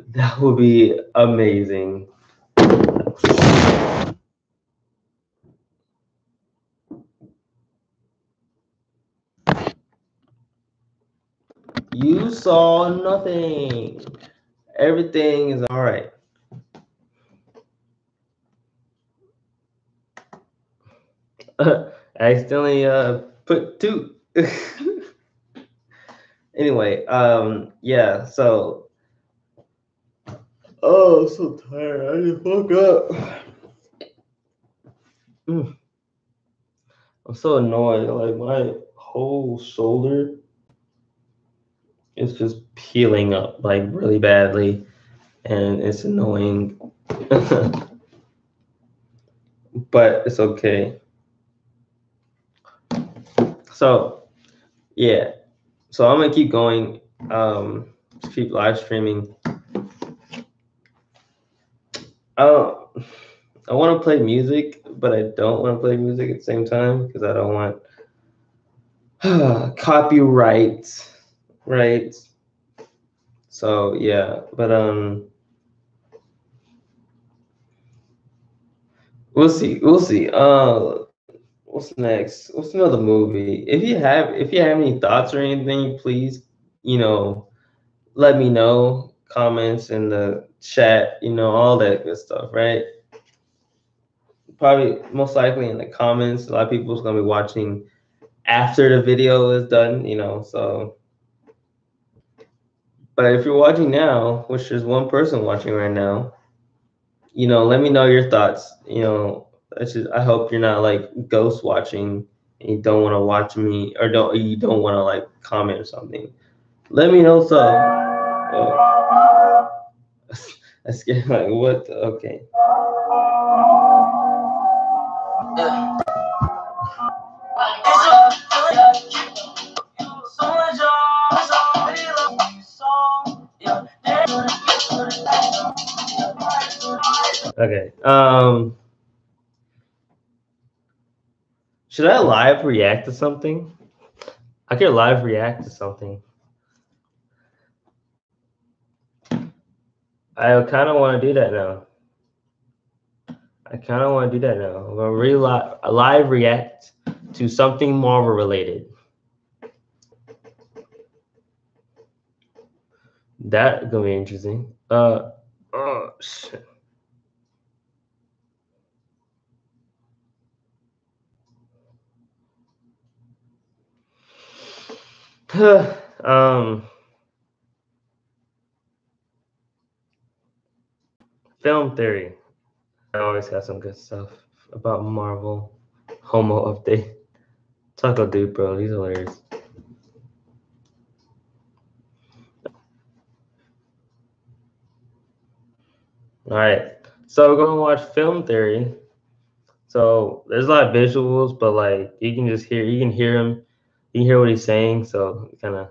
that would be amazing. You saw nothing. Everything is all right. I accidentally put two. Anyway, yeah. So, oh, I'm so tired. I just woke up. Mm, I'm so annoyed. Like my whole shoulder is just peeling up like really badly, and it's annoying. But it's okay. So yeah. So I'm gonna keep going. Just keep live streaming. I I want to play music, but I don't want to play music at the same time because I don't want copyright, right? So yeah, but we'll see, we'll see. What's next? What's another movie? If you have any thoughts or anything, please, you know, let me know. Comments in the chat, all that good stuff, right? Probably most likely in the comments. A lot of people's gonna be watching after the video is done, so but if you're watching now, which there's one person watching right now, let me know your thoughts. I hope you're not like ghost watching and you don't want to watch me or you don't want to like comment or something. Let me know so. Oh, I scared like what? Okay. Yeah. Okay. Should I live react to something? I could live react to something. I kind of want to do that now. I kind of want to do that now. I'm gonna live react to something Marvel related. That gonna be interesting. Oh shit. Film theory. I always have some good stuff about Marvel. Homo update. Taco dude, bro, he's hilarious. All right, so we're gonna watch film theory. So there's a lot of visuals, but like you can just hear, you can hear him, you can hear what he's saying. So kind of.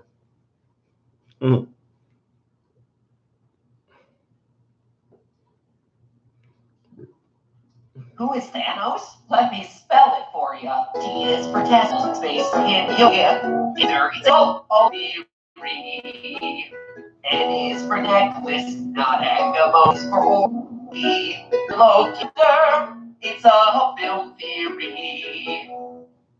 Who is Thanos? Let me spell it for you. T is for Tesla space in Yuya. Either it's O-O-E-R-E. N is for necklace, not Agamot's for E. Loki. It's a film theory.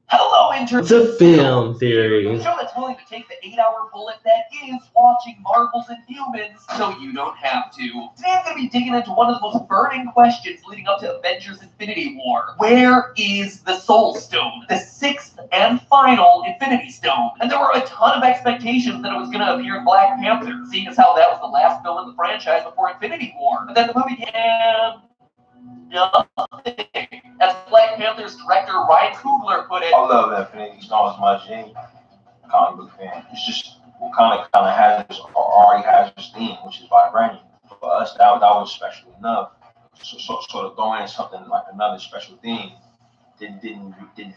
Hello, It's a film theory. A show that's willing to take the 8-hour bullet that is watching Marvels and Humans, so you don't have to. Today I'm going to be digging into one of the most burning questions leading up to Avengers Infinity War. Where is the Soul Stone? The 6th and final Infinity Stone. And there were a ton of expectations that it was going to appear in Black Panther, seeing as how that was the last film in the franchise before Infinity War. But then the movie came... nothing. As Black Panther's director Ryan Coogler put it, I love Infinity Stone as my G. Comic book fan. It's just what kind of has already has this theme, which is vibranium. For us, that was special enough. So to throw in something like another special theme didn't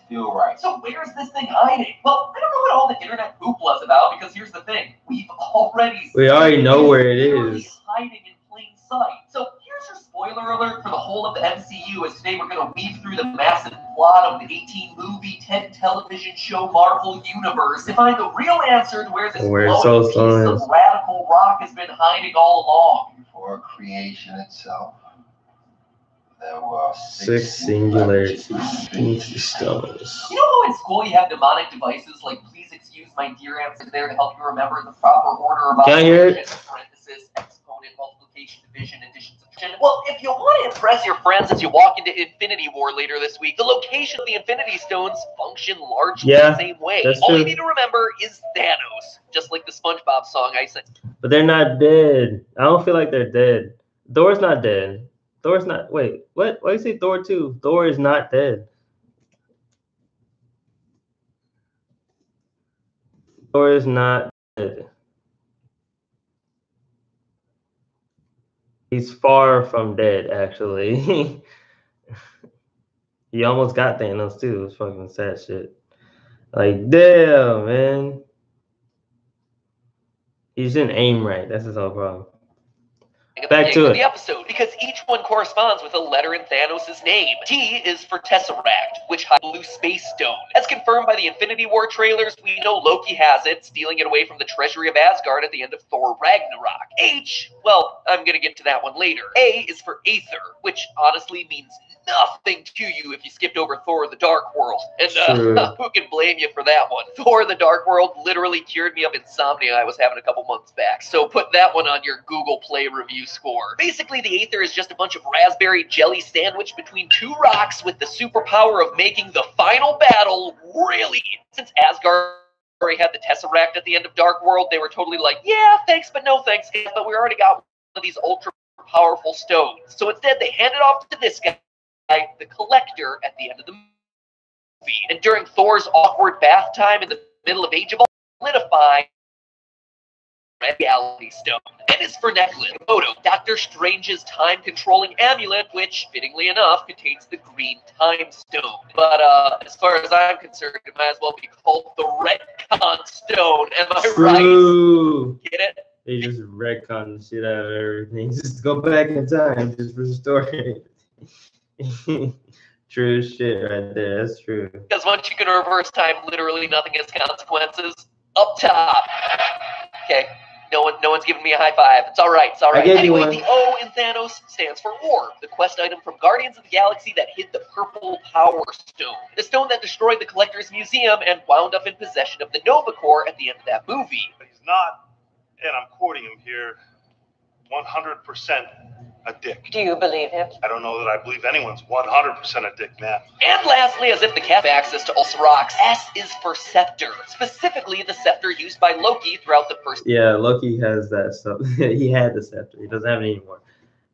feel right. So where's this thing hiding? Well, I don't know what all the internet hoopla is about, because here's the thing: we already know where it is. Hiding in plain sight. So here's your spoiler alert for the whole of the MCU, as today we're going to weave through the massive plot of the 18-movie, 10-television show Marvel Universe to find the real answer to where this glowing piece of radical rock has been hiding all along. Before creation itself, there were six singular stones. You know how in school you have mnemonic devices like "Please excuse my dear aunt" is there to help you remember the proper order of operations, parenthesis, exponent, multiplication, division, addition, subtraction? Well, if you want to impress your friends as you walk into Infinity War later this week, the location of the Infinity Stones function largely the same way. All you need to remember is Thanos, just like the SpongeBob song I sang. But they're not dead. I don't feel like they're dead. Thor's not dead. Thor's not. Wait, what? Why do you say Thor 2? Thor is not dead. Thor is not dead. He's far from dead, actually. He almost got Thanos too. It was fucking sad shit. Like, damn, man. He just didn't aim right. That's his whole problem. Back to the episode, because each one corresponds with a letter in Thanos' name. T is for Tesseract, which hides the blue space stone. As confirmed by the Infinity War trailers, we know Loki has it, stealing it away from the treasury of Asgard at the end of Thor Ragnarok. H, well, I'm gonna get to that one later. A is for Aether, which honestly means nothing to you if you skipped over Thor the Dark World. And who can blame you for that one? Thor the Dark World literally cured me of insomnia I was having a couple months back. So put that one on your Google Play review score. Basically, the Aether is just a bunch of raspberry jelly sandwiched between two rocks with the superpower of making the final battle really. Since Asgard already had the Tesseract at the end of Dark World, they were totally like, yeah, thanks, but no thanks, but we already got one of these ultra powerful stones. So instead, they hand it off to this guy, the Collector, at the end of the movie. And during Thor's awkward bath time in the middle of Age of Ultron, solidify reality stone. N is for necklace. Photo. Doctor Strange's time-controlling amulet, which, fittingly enough, contains the green time stone. But as far as I'm concerned, it might as well be called the retcon stone. Am I right? Get it? They just retcon the shit out of everything. Just go back in time, just restore it. True shit right there. That's true. Because once you can reverse time, literally nothing has consequences. Up top. Okay. No one's giving me a high five. It's all right. It's all I right. gave you Anyway, one. the O in Thanos stands for Orb, the quest item from Guardians of the Galaxy that hid the purple Power Stone, the stone that destroyed the Collector's Museum and wound up in possession of the Nova Corps at the end of that movie. But he's not, and I'm quoting him here, 100% a dick. Do you believe him? I don't know that I believe anyone's 100% a dick, man. And lastly, as if the cat have access to also rocks, S is for Scepter, specifically the scepter used by Loki throughout the first. Yeah, Loki has that stuff. He had the scepter. He doesn't have it anymore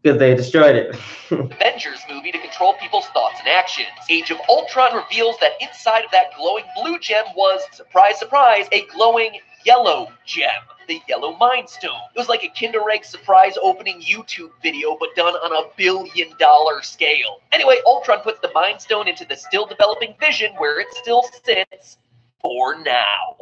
because they destroyed it. Avengers movie to control people's thoughts and actions. Age of Ultron reveals that inside of that glowing blue gem was, surprise, surprise, a glowing yellow gem, the yellow Mind Stone. It was like a Kinder Egg surprise opening YouTube video, but done on $1 billion scale. Anyway, Ultron puts the Mind Stone into the still developing Vision, where it still sits for now.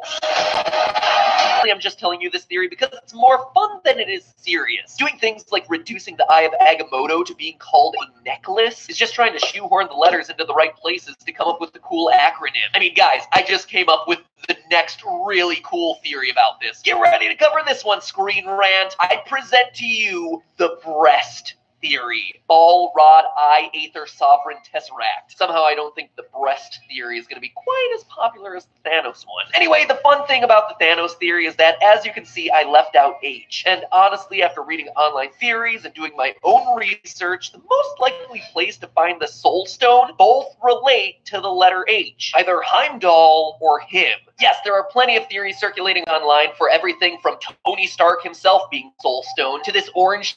I'm just telling you this theory because it's more fun than it is serious. Doing things like reducing the Eye of Agamotto to being called a necklace is just trying to shoehorn the letters into the right places to come up with the cool acronym. I mean, guys, I just came up with the next really cool theory about this. Get ready to cover this one, Screen Rant. I present to you the breast theory. Ball, rod, eye, aether, sovereign, tesseract. Somehow I don't think the breast theory is going to be quite as popular as the Thanos one. Anyway, the fun thing about the Thanos theory is that, as you can see, I left out H. And honestly, after reading online theories and doing my own research, the most likely place to find the Soul Stone both relate to the letter H. Either Heimdall or him. Yes, there are plenty of theories circulating online for everything from Tony Stark himself being Soul Stone to this orange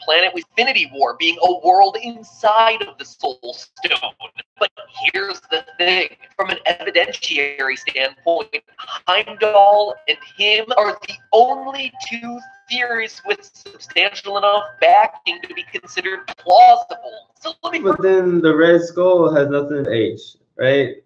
planet with Infinity War being a world inside of the Soul Stone. But here's the thing. From an evidentiary standpoint, Heimdall and him are the only two theories with substantial enough backing to be considered plausible. So let me... But then the Red Skull has nothing to H, right?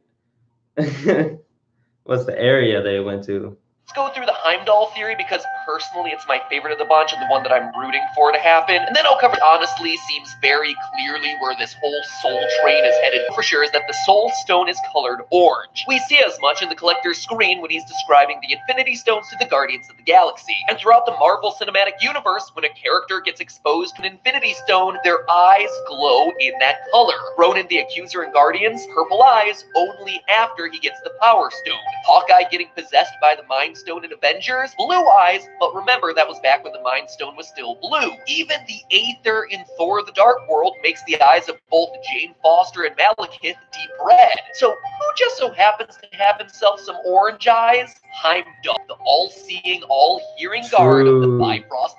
What's the area they went to? Let's go through the Heimdall theory because personally it's my favorite of the bunch and the one that I'm rooting for to happen. And then I'll cover, honestly, seems very clearly where this whole soul train is headed for sure, is that the Soul Stone is colored orange. We see as much in the Collector's screen when he's describing the Infinity Stones to the Guardians of the Galaxy. And throughout the Marvel Cinematic Universe, when a character gets exposed to an Infinity Stone, their eyes glow in that color. Ronan the Accuser in Guardians, purple eyes only after he gets the Power Stone. Hawkeye getting possessed by the Mind Stone in Avengers, blue eyes, but remember that was back when the Mind Stone was still blue. Even the Aether in Thor the Dark World makes the eyes of both Jane Foster and Malekith deep red. So who just so happens to have himself some orange eyes? Heimdall, the all-seeing, all-hearing guard of the Bifrost.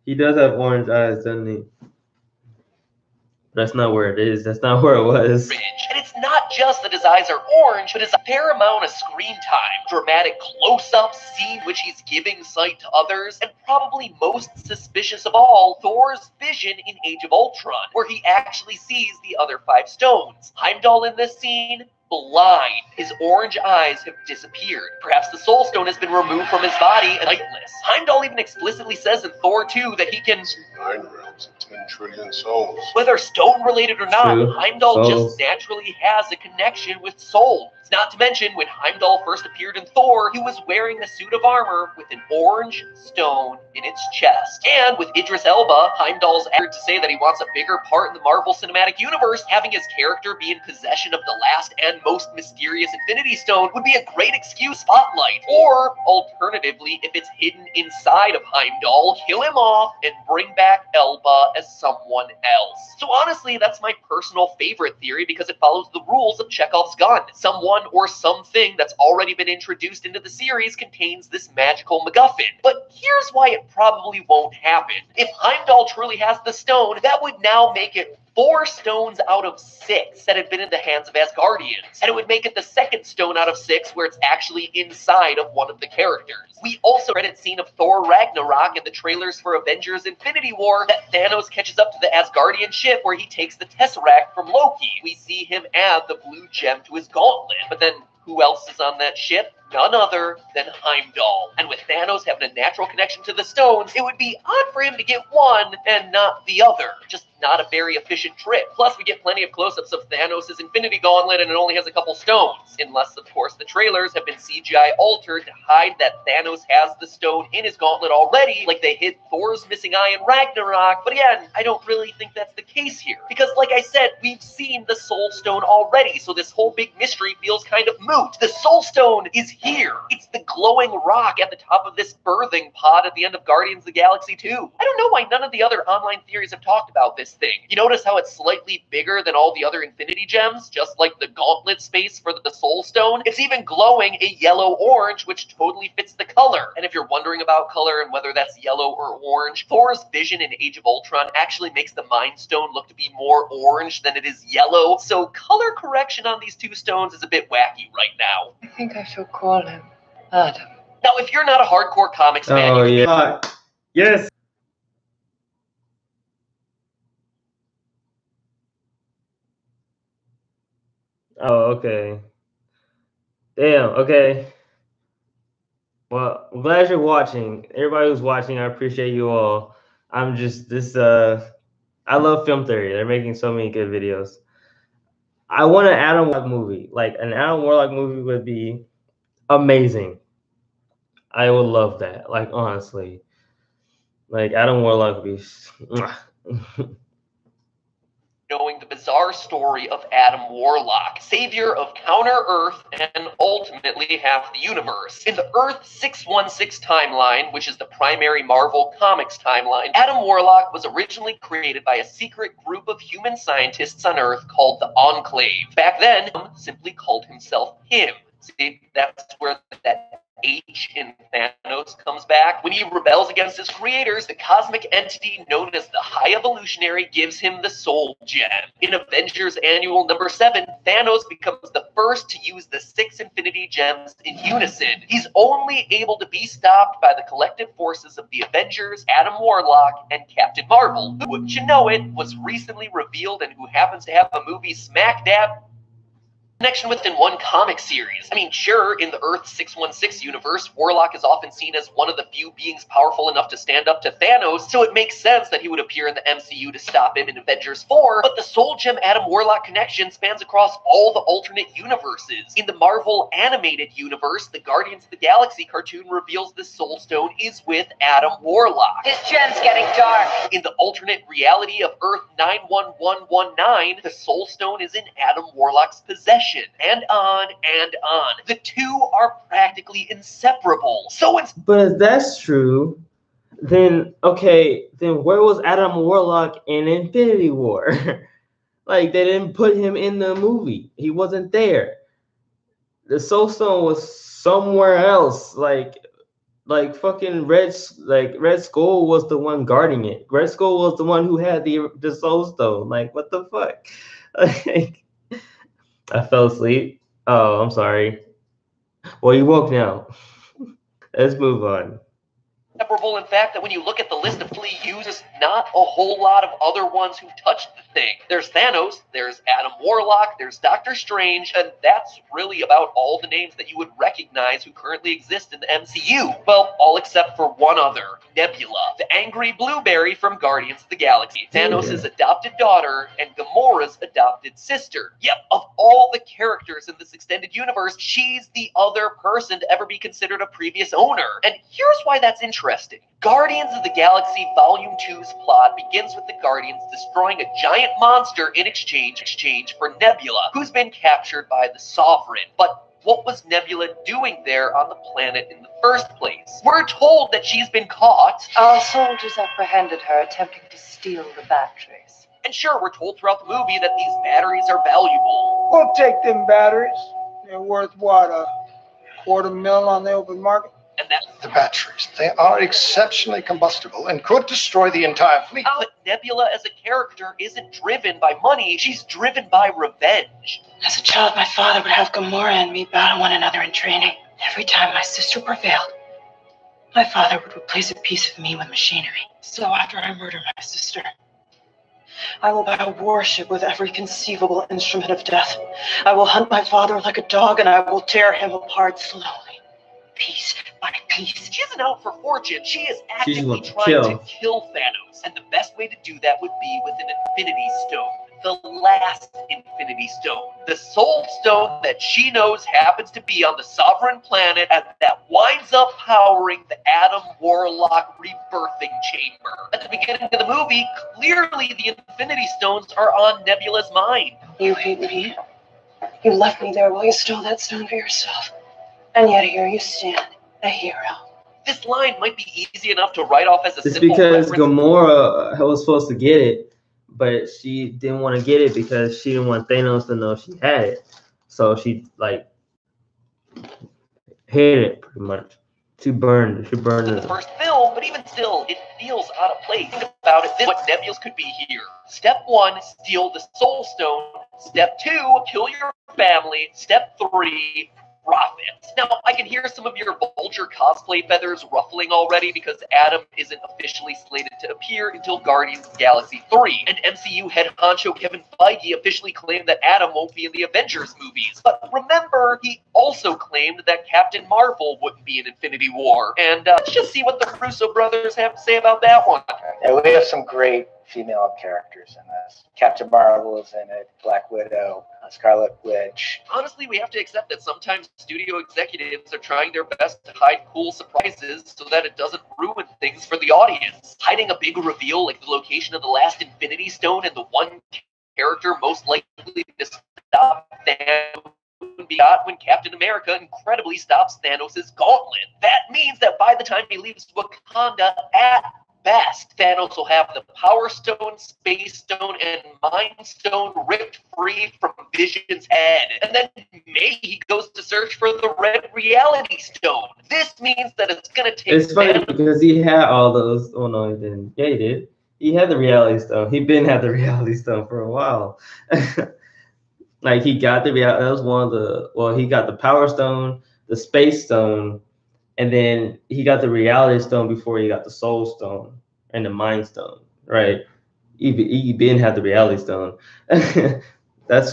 He does have orange eyes, doesn't he? That's not where it is. That's not where it was. And it's not just that his eyes are orange, but his fair amount of screen time, dramatic close-ups, scene which he's giving sight to others, and probably most suspicious of all, Thor's vision in Age of Ultron, where he actually sees the other 5 stones. Heimdall in this scene, blind. His orange eyes have disappeared. Perhaps the Soul Stone has been removed from his body and sightless. Heimdall even explicitly says in Thor 2 that he can... 9 realms and 10 trillion souls. Whether stone-related or not, True. Heimdall Souls. just naturally has a connection with souls. Not to mention, when Heimdall first appeared in Thor, he was wearing a suit of armor with an orange stone in its chest. And with Idris Elba, Heimdall's eager to say that he wants a bigger part in the Marvel Cinematic Universe, having his character be in possession of the last and most mysterious Infinity Stone would be a great excuse spotlight. Or, alternatively, if it's hidden inside of Heimdall, kill him off and bring back Elba as someone else. So honestly, that's my personal favorite theory because it follows the rules of Chekhov's gun. Someone or something that's already been introduced into the series contains this magical MacGuffin. But here's why it probably won't happen. If Heimdall truly has the stone, that would now make it 4 stones out of 6 that had been in the hands of Asgardians. And it would make it the 2nd stone out of 6 where it's actually inside of one of the characters. We also read a scene of Thor Ragnarok in the trailers for Avengers Infinity War that Thanos catches up to the Asgardian ship where he takes the Tesseract from Loki. We see him add the blue gem to his gauntlet. But then who else is on that ship? none other than Heimdall. And with Thanos having a natural connection to the stones, it would be odd for him to get one and not the other. Just not a very efficient trip. Plus, we get plenty of close-ups of Thanos' Infinity Gauntlet, and it only has a couple stones. Unless, of course, the trailers have been CGI altered to hide that Thanos has the stone in his gauntlet already, like they hid Thor's missing eye in Ragnarok. But again, I don't really think that's the case here. Because, like I said, we've seen the Soul Stone already, so this whole big mystery feels kind of moot. The Soul Stone is here. It's the glowing rock at the top of this birthing pod at the end of Guardians of the Galaxy 2. I don't know why none of the other online theories have talked about this thing. You notice how it's slightly bigger than all the other Infinity Gems, just like the gauntlet space for the Soul Stone? It's even glowing a yellow-orange, which totally fits the color. And if you're wondering about color and whether that's yellow or orange, Thor's vision in Age of Ultron actually makes the Mind Stone look to be more orange than it is yellow, so color correction on these two stones is a bit wacky right now. I think I shall call him Adam. Now, if you're not a hardcore comics fan, Oh, you yeah. Yes. Oh, okay. Damn, okay. Well, I'm glad you're watching. Everybody who's watching, I appreciate you all. I'm just I love film theory. They're making so many good videos. I want an Adam Warlock movie. Like an Adam Warlock movie would be amazing. I would love that. Like honestly. Like Adam Warlock would be knowing the bizarre story of Adam Warlock, savior of Counter-Earth and ultimately half the universe. In the Earth 616 timeline, which is the primary Marvel Comics timeline, Adam Warlock was originally created by a secret group of human scientists on Earth called the Enclave. Back then, simply called himself him. See, that's where that H in Thanos comes back. When he rebels against his creators, the cosmic entity known as the High Evolutionary gives him the Soul Gem. In Avengers Annual number 7, Thanos becomes the first to use the 6 Infinity Gems in unison. He's only able to be stopped by the collective forces of the Avengers, Adam Warlock, and Captain Mar-vell, who, wouldn't you know it, was recently revealed and who happens to have a movie smack dab connection within one comic series. I mean, sure, in the Earth 616 universe, Warlock is often seen as one of the few beings powerful enough to stand up to Thanos, so it makes sense that he would appear in the MCU to stop him in Avengers 4, but the Soul Gem Adam Warlock connection spans across all the alternate universes. In the Marvel animated universe, the Guardians of the Galaxy cartoon reveals the Soul Stone is with Adam Warlock. His gem's getting dark. In the alternate reality of Earth 91119, the Soul Stone is in Adam Warlock's possession. And on and on. The two are practically inseparable. But if that's true, then okay, then where was Adam Warlock in Infinity War? Like they didn't put him in the movie. He wasn't there. The Soul Stone was somewhere else. Like fucking Red Skull was the one guarding it. Red Skull was the one who had the Soul Stone. Like what the fuck? Like, I fell asleep. Oh, I'm sorry. Well, you woke now. Let's move on. Inseparable, in fact, that when you look at the list of Flea users, not a whole lot of other ones who've touched the thing. There's Thanos, there's Adam Warlock, there's Doctor Strange, and that's really about all the names that you would recognize who currently exist in the MCU. Well, all except for one other, Nebula, the angry blueberry from Guardians of the Galaxy, Thanos' adopted daughter and Gamora's adopted sister. Yep, of all the characters in this extended universe, she's the other person to ever be considered a previous owner. And here's why that's interesting. Guardians of the Galaxy Volume 2's plot begins with the Guardians destroying a giant monster in exchange for Nebula, who's been captured by the Sovereign. But what was Nebula doing there on the planet in the first place? We're told that she's been caught. Our soldiers apprehended her, attempting to steal the batteries. And sure, we're told throughout the movie that these batteries are valuable. We'll take them batteries. They're worth what, $250,000 on the open market? And that The batteries, they are exceptionally combustible and could destroy the entire fleet. but Nebula as a character isn't driven by money, she's driven by revenge. As a child, my father would have Gamora and me battle one another in training. Every time my sister prevailed, my father would replace a piece of me with machinery. So after I murder my sister, I will buy a warship with every conceivable instrument of death. I will hunt my father like a dog, and I will tear him apart slowly. peace. She isn't out for fortune. She is She just actively wants to trying kill. to kill Thanos. And the best way to do that would be with an Infinity Stone. The last Infinity Stone. The Soul Stone that she knows happens to be on the Sovereign Planet, and that winds up powering the Adam Warlock rebirthing chamber. At the beginning of the movie, clearly the Infinity Stones are on Nebula's mind. You hate me. You left me there while you stole that stone for yourself. And yet here you stand, a hero. This line might be easy enough to write off as a It's simple because reference. Gamora was supposed to get it, but she didn't want to get it because she didn't want Thanos to know she had it. So she like hid it pretty much. She burned In it. the first film, but even still, it feels out of place. Think about it, this is what Nebulas could be here. Step 1, steal the Soul Stone. Step 2, kill your family. Step 3, profit. Now, I can hear some of your Vulture cosplay feathers ruffling already because Adam isn't officially slated to appear until Guardians of the Galaxy 3. And MCU head honcho Kevin Feige officially claimed that Adam won't be in the Avengers movies. But remember, he also claimed that Captain Mar-vell wouldn't be in Infinity War. And let's just see what the Russo brothers have to say about that one. Yeah, we have some great female characters in this. Captain Mar-vell is in it, Black Widow, Scarlet Witch. Honestly, we have to accept that sometimes studio executives are trying their best to hide cool surprises so that it doesn't ruin things for the audience. Hiding a big reveal like the location of the last Infinity Stone and the one character most likely to stop Thanos got when Captain America incredibly stops Thanos' gauntlet. That means that by the time he leaves Wakanda, at best, Thanos will have the Power Stone, Space Stone, and Mind Stone ripped free from Vision's head. And then maybe he goes to search for the Red Reality Stone. This means that it's going to take... It's funny because he had all those... Oh, no, he didn't. Yeah, he did. He had the Reality Stone. He been had the Reality Stone for a while. Like, he got the Reality... That was one of the... Well, he got the Power Stone, the Space Stone, and then he got the Reality Stone before he got the Soul Stone and the Mind Stone, right? He been had the Reality Stone. That's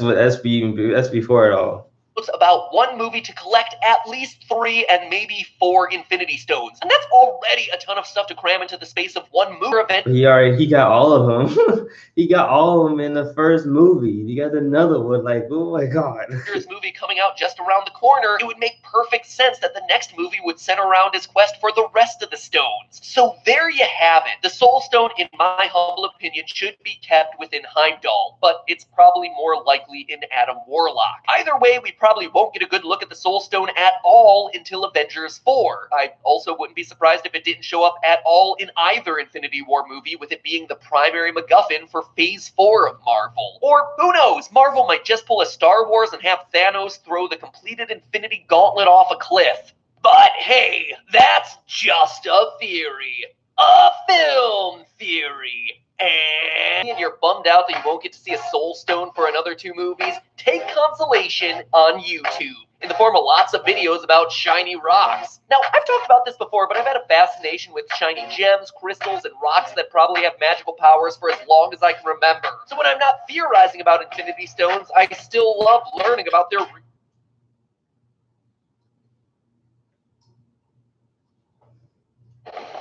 before it all. About one movie to collect at least 3 and maybe 4 Infinity Stones. And that's already a ton of stuff to cram into the space of one movie event. He got all of them. He got all of them in the first movie. He got another one, like, oh my God. This movie coming out just around the corner, it would make perfect sense that the next movie would center around his quest for the rest of the stones. So there you have it. The Soul Stone, in my humble opinion, should be kept within Heimdall, but it's probably more likely in Adam Warlock. Either way, we probably won't get a good look at the Soul Stone at all until Avengers 4. I also wouldn't be surprised if it didn't show up at all in either Infinity War movie, with it being the primary MacGuffin for Phase 4 of Mar-vell. Or who knows, Mar-vell might just pull a Star Wars and have Thanos throw the completed Infinity Gauntlet off a cliff. But hey, that's just a theory. A film theory. And you're bummed out that you won't get to see a Soul Stone for another 2 movies? Take consolation on YouTube, in the form of lots of videos about shiny rocks. Now, I've talked about this before, but I've had a fascination with shiny gems, crystals, and rocks that probably have magical powers for as long as I can remember. So when I'm not theorizing about Infinity Stones, I still love learning about their...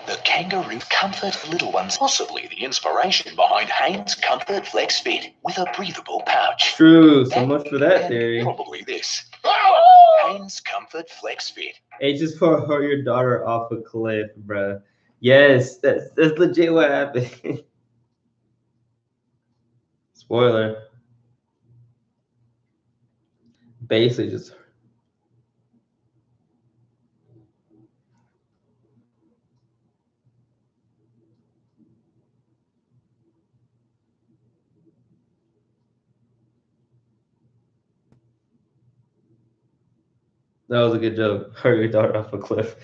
The kangaroo comfort for little ones, possibly the inspiration behind Hanes Comfort Flex Fit with a breathable pouch. True, so much for that theory. Probably this. Hanes Comfort Flex Fit. Hey, just pour your daughter off a cliff, bruh. Yes, that's legit what happened. Spoiler. Basically just... That was a good joke. Hurt your daughter off a cliff.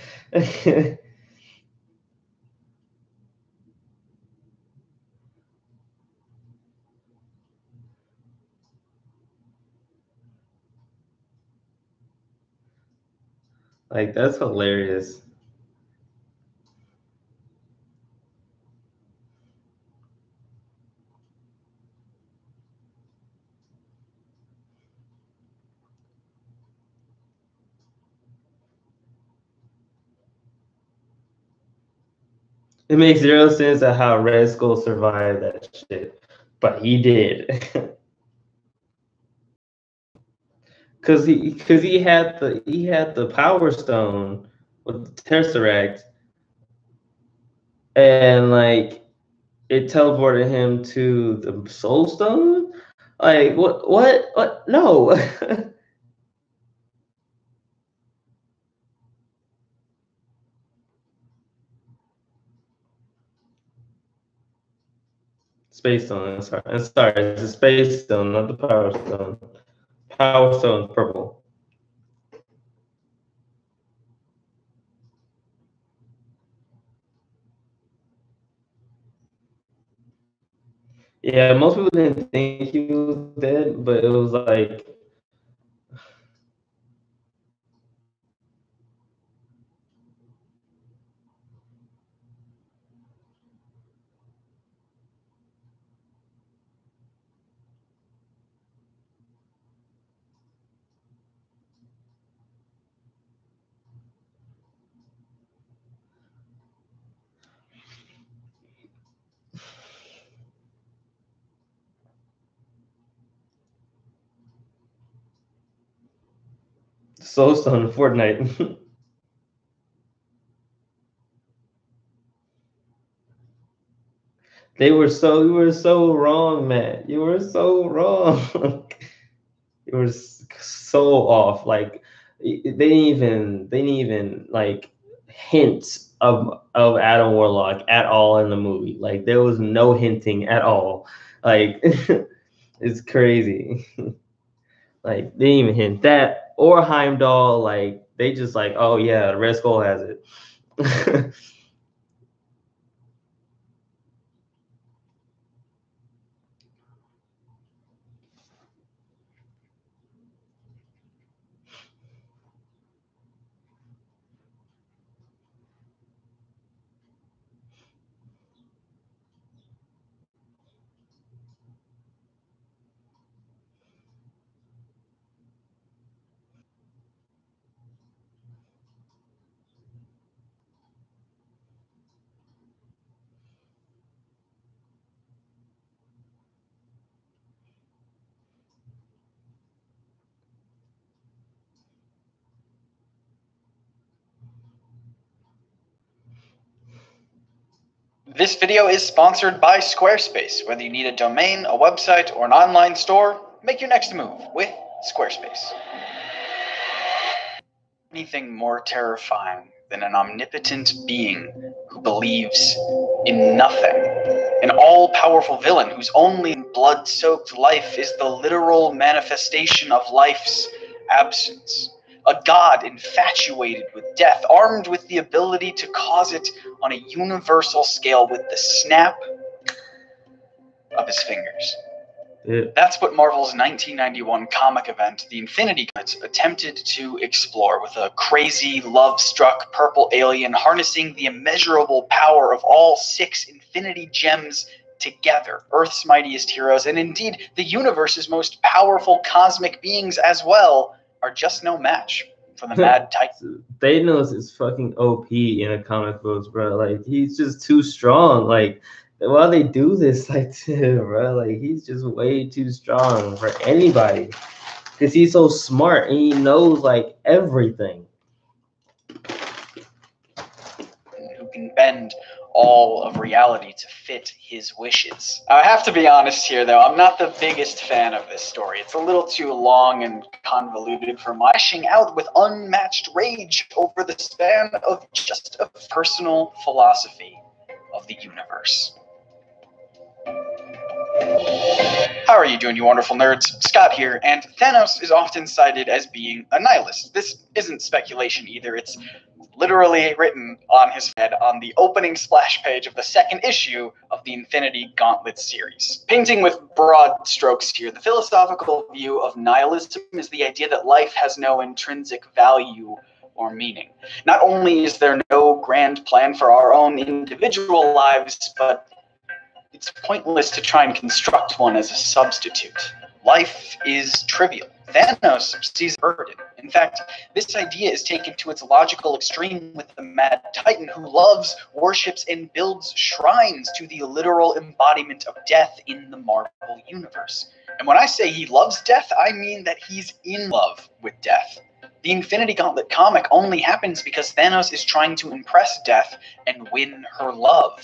Like, that's hilarious. It makes zero sense of how Red Skull survived that shit, but he did. Cause he had the Power Stone with the Tesseract, and like it teleported him to the Soul Stone. Like what? No. Space Stone. I'm sorry. It's a Space Stone, not the Power Stone. Power Stone's purple. Yeah, most people didn't think he was dead, but it was like. Soul Stone in Fortnite. You were so wrong, Matt. You were so wrong. It was so off. Like they didn't even like hint of Adam Warlock at all in the movie. Like there was no hinting at all. Like it's crazy. Like they didn't even hint that or Heimdall. Like they just like, oh yeah, Red Skull has it. This video is sponsored by Squarespace. Whether you need a domain, a website, or an online store, make your next move with Squarespace. Anything more terrifying than an omnipotent being who believes in nothing? An all-powerful villain whose only blood-soaked life is the literal manifestation of life's absence. A god infatuated with death, armed with the ability to cause it on a universal scale with the snap of his fingers. Yeah. That's what Marvel's 1991 comic event, The Infinity Gauntlet, attempted to explore, with a crazy, love-struck purple alien harnessing the immeasurable power of all 6 Infinity Gems together. Earth's mightiest heroes, and indeed the universe's most powerful cosmic beings as well, are just no match for the Mad Titan. Thanos is fucking OP in a comic books, bro. Like he's just too strong. Like why they do this like to, bro? Like he's just way too strong for anybody. Cause he's so smart and he knows like everything. Who can bend all of reality to fit his wishes. I have to be honest here, though. I'm not the biggest fan of this story. It's a little too long and convoluted for my lashing out with unmatched rage over the span of just a personal philosophy of the universe. How are you doing, you wonderful nerds? Scott here, and Thanos is often cited as being a nihilist. This isn't speculation either. It's literally written on his head on the opening splash page of the 2nd issue of the Infinity Gauntlet series. Painting with broad strokes here, the philosophical view of nihilism is the idea that life has no intrinsic value or meaning. Not only is there no grand plan for our own individual lives, but it's pointless to try and construct one as a substitute. life is trivial. Thanos sees a burden. In fact, this idea is taken to its logical extreme with the Mad Titan, who loves, worships, and builds shrines to the literal embodiment of death in the Mar-vell universe. And when I say he loves death, I mean that he's in love with death. The Infinity Gauntlet comic only happens because Thanos is trying to impress Death and win her love.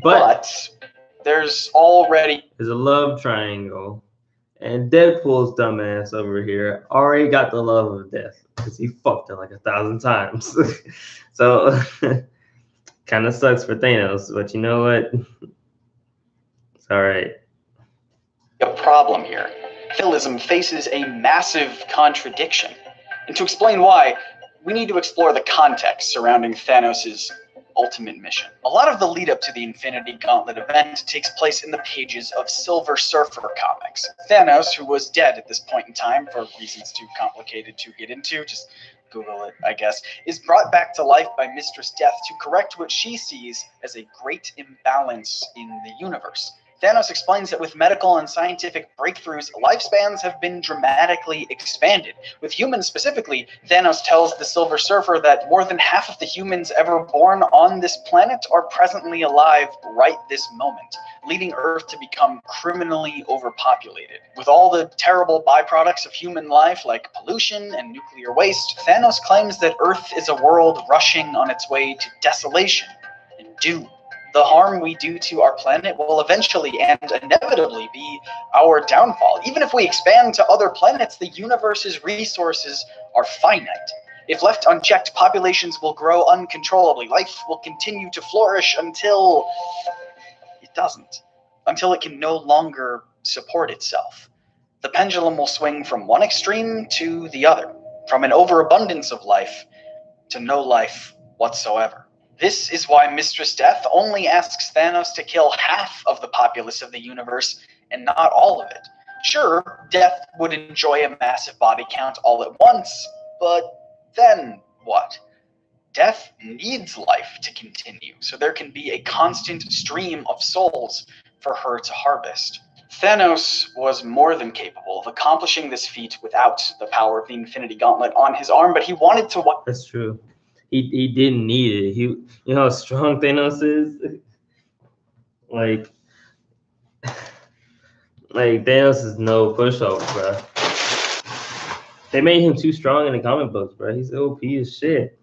But there's a love triangle. And Deadpool's dumbass over here already got the love of death because he fucked her like 1,000 times. So, kind of sucks for Thanos, but you know what? It's all right. A problem here. Philism faces a massive contradiction. And to explain why, we need to explore the context surrounding Thanos' ultimate mission. A lot of the lead up to the Infinity Gauntlet event takes place in the pages of Silver Surfer comics. Thanos, who was dead at this point in time for reasons too complicated to get into, just Google it, I guess, is brought back to life by Mistress Death to correct what she sees as a great imbalance in the universe. Thanos explains that with medical and scientific breakthroughs, lifespans have been dramatically expanded. With humans specifically, Thanos tells the Silver Surfer that more than half of the humans ever born on this planet are presently alive right this moment, leading Earth to become criminally overpopulated. With all the terrible byproducts of human life like pollution and nuclear waste, Thanos claims that Earth is a world rushing on its way to desolation and doom. The harm we do to our planet will eventually and inevitably be our downfall. Even if we expand to other planets, the universe's resources are finite. If left unchecked, populations will grow uncontrollably. Life will continue to flourish until it doesn't. Until it can no longer support itself. The pendulum will swing from one extreme to the other, from an overabundance of life to no life whatsoever. This is why Mistress Death only asks Thanos to kill half of the populace of the universe and not all of it. Sure, Death would enjoy a massive body count all at once, but then what? Death needs life to continue, so there can be a constant stream of souls for her to harvest. Thanos was more than capable of accomplishing this feat without the power of the Infinity Gauntlet on his arm, but he wanted to... That's true. He didn't need it. You know how strong Thanos is? Like Thanos is no pushover, bro. They made him too strong in the comic books, bro. He's OP as shit.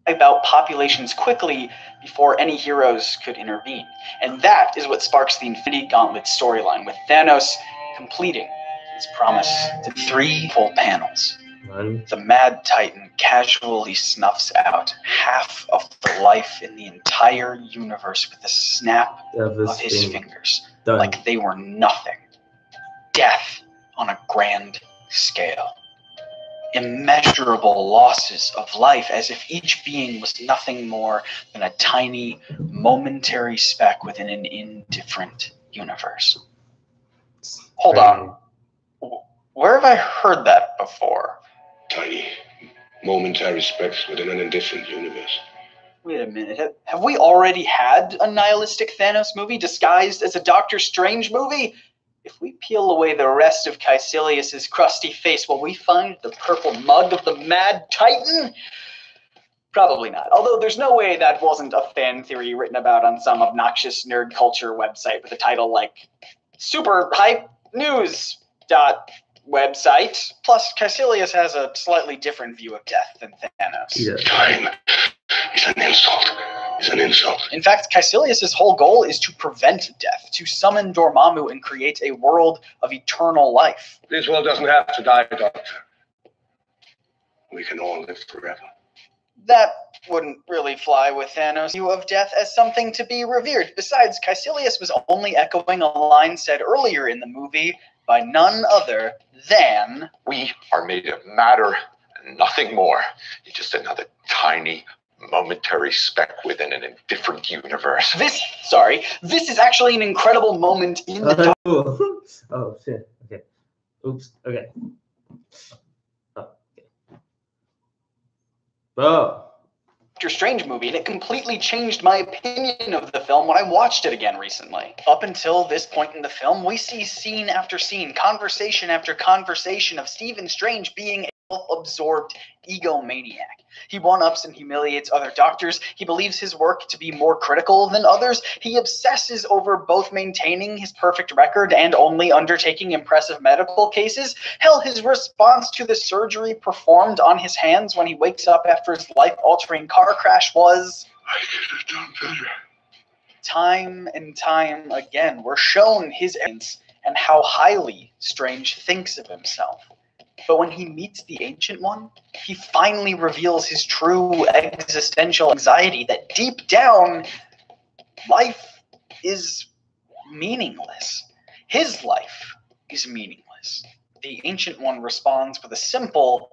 About populations quickly before any heroes could intervene. And that is what sparks the Infinity Gauntlet storyline, with Thanos completing his promise to 3 full panels. The Mad Titan casually snuffs out half of the life in the entire universe with a snap of his fingers, like they were nothing. Death on a grand scale. Immeasurable losses of life, as if each being was nothing more than a tiny, momentary speck within an indifferent universe. Hold on. Where have I heard that before? Tiny, momentary specks within an indifferent universe. Wait a minute. Have we already had a nihilistic Thanos movie disguised as a Doctor Strange movie? If we peel away the rest of Caecilius' crusty face, will we find the purple mug of the Mad Titan? Probably not. Although there's no way that wasn't a fan theory written about on some obnoxious nerd culture website with a title like Super Hype News website. Plus, Caecilius has a slightly different view of death than Thanos. Yeah. Time is an insult. It's an insult. In fact, Caecilius' whole goal is to prevent death, to summon Dormammu and create a world of eternal life. This world doesn't have to die, Doctor. We can all live forever. That wouldn't really fly with Thanos' view of death as something to be revered. Besides, Caecilius was only echoing a line said earlier in the movie by none other than... We are made of matter and nothing more. You're just another tiny, momentary speck within an indifferent universe. This is actually an incredible moment in the... Oh, shit. Okay. Oops. Okay. Oh, okay. Oh. Doctor Strange movie, and it completely changed my opinion of the film when I watched it again recently. Up until this point in the film, we see scene after scene, conversation after conversation of Stephen Strange being a self-absorbed egomaniac. He one-ups and humiliates other doctors. He believes his work to be more critical than others. He obsesses over both maintaining his perfect record and only undertaking impressive medical cases. Hell, his response to the surgery performed on his hands when he wakes up after his life-altering car crash was, I could have done better. Time and time again, we're shown his arrogance and how highly Strange thinks of himself. But when he meets the Ancient One, he finally reveals his true existential anxiety that deep down, life is meaningless. His life is meaningless. The Ancient One responds with a simple,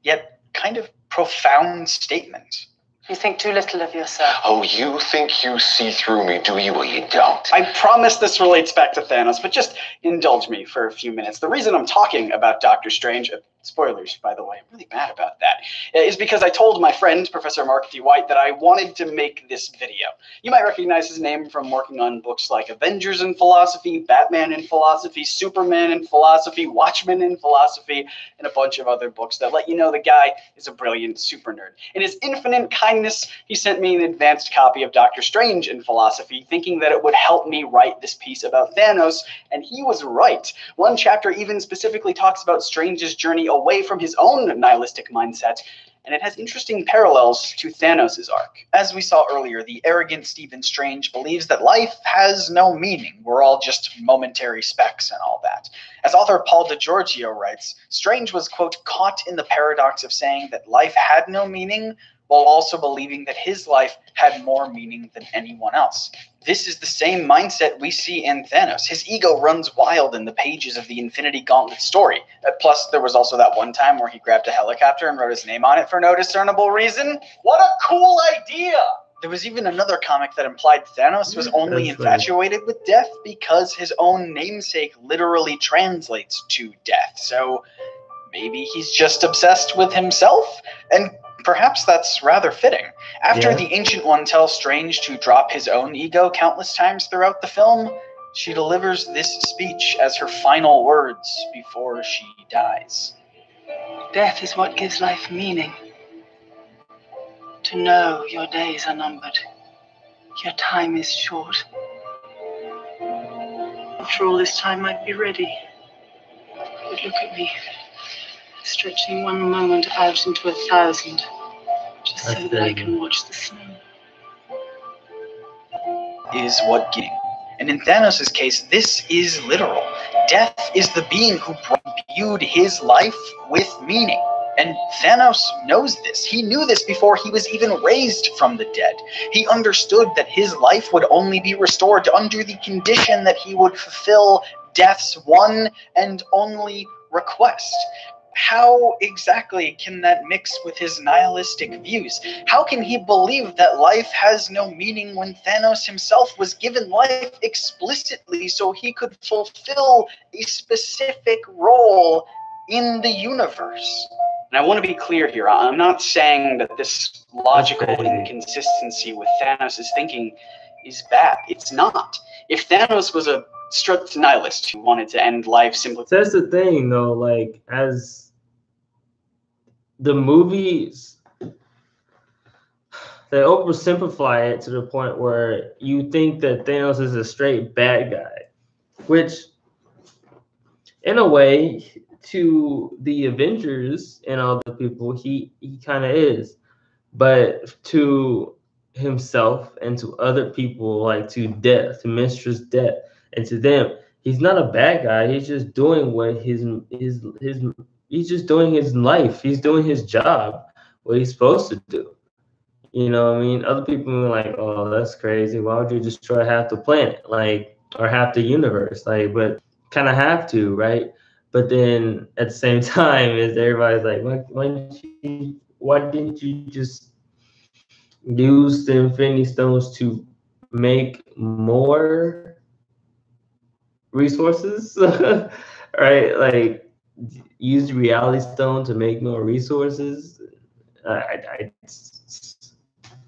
yet kind of profound statement. You think too little of yourself. Oh, you think you see through me, do you? Well, you don't. I promise this relates back to Thanos, but just indulge me for a few minutes. The reason I'm talking about Doctor Strange, spoilers, by the way, I'm really mad about that, is because I told my friend, Professor Mark D. White, that I wanted to make this video. You might recognize his name from working on books like Avengers in philosophy, Batman in philosophy, Superman in philosophy, Watchmen in philosophy, and a bunch of other books that let you know the guy is a brilliant super nerd. In his infinite kindness, he sent me an advanced copy of Doctor Strange in philosophy, thinking that it would help me write this piece about Thanos, and he was right. One chapter even specifically talks about Strange's journey away from his own nihilistic mindset, and it has interesting parallels to Thanos' arc. As we saw earlier, the arrogant Stephen Strange believes that life has no meaning. We're all just momentary specks and all that. As author Paul DiGiorgio writes, Strange was, quote, caught in the paradox of saying that life had no meaning, while also believing that his life had more meaning than anyone else. This is the same mindset we see in Thanos. His ego runs wild in the pages of the Infinity Gauntlet story. Plus, there was also that one time where he grabbed a helicopter and wrote his name on it for no discernible reason. What a cool idea! There was even another comic that implied Thanos was only infatuated with death because his own namesake literally translates to death. So maybe he's just obsessed with himself? And perhaps that's rather fitting. After the Ancient One tells Strange to drop his own ego countless times throughout the film, she delivers this speech as her final words before she dies. Death is what gives life meaning. To know your days are numbered, your time is short. After all this time might be ready. But look at me, stretching one moment out into 1,000, just so that I can watch the snow. Is what getting. And in Thanos' case, this is literal. Death is the being who imbued his life with meaning. And Thanos knows this. He knew this before he was even raised from the dead. He understood that his life would only be restored under the condition that he would fulfill death's one and only request. How exactly can that mix with his nihilistic views? How can he believe that life has no meaning when Thanos himself was given life explicitly so he could fulfill a specific role in the universe? And I want to be clear here. I'm not saying that this logical inconsistency with Thanos' thinking is bad. It's not. If Thanos was a strict nihilist who wanted to end life simply... That's the thing, though. Like, as the movies, they oversimplify it to the point where you think that Thanos is a straight bad guy, which, in a way, to the Avengers and all the people, he kind of is. But to himself and to other people, like to Death, to Mistress Death, and to them, he's not a bad guy. He's just doing what he's just doing his life. He's doing his job, what he's supposed to do. You know what I mean? Other people are like, oh, that's crazy. Why would you destroy half the planet, like, or half the universe? Like, but kind of have to, right? But then at the same time, is everybody's like, why didn't you just use the Infinity Stones to make more resources? Right? Like, use the Reality Stone to make more resources?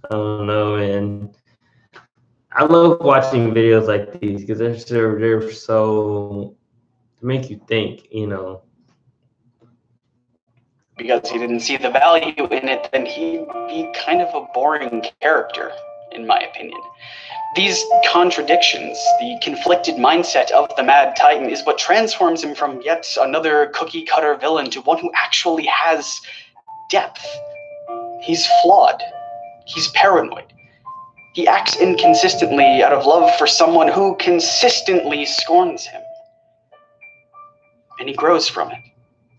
I don't know, man. I love watching videos like these because they're so to make you think, you know. Because he didn't see the value in it, then he'd be kind of a boring character, in my opinion. These contradictions, the conflicted mindset of the Mad Titan, is what transforms him from yet another cookie-cutter villain to one who actually has depth. He's flawed. He's paranoid. He acts inconsistently out of love for someone who consistently scorns him. And he grows from it.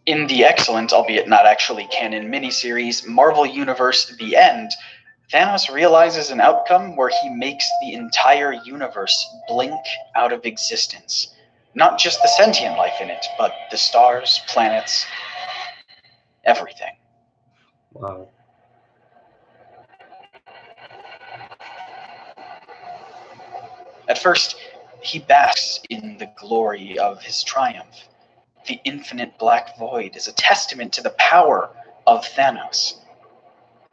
In the excellent, albeit not actually canon, miniseries Marvel Universe The End, Thanos realizes an outcome where he makes the entire universe blink out of existence. Not just the sentient life in it, but the stars, planets, everything. Wow. At first, he basks in the glory of his triumph. The infinite black void is a testament to the power of Thanos.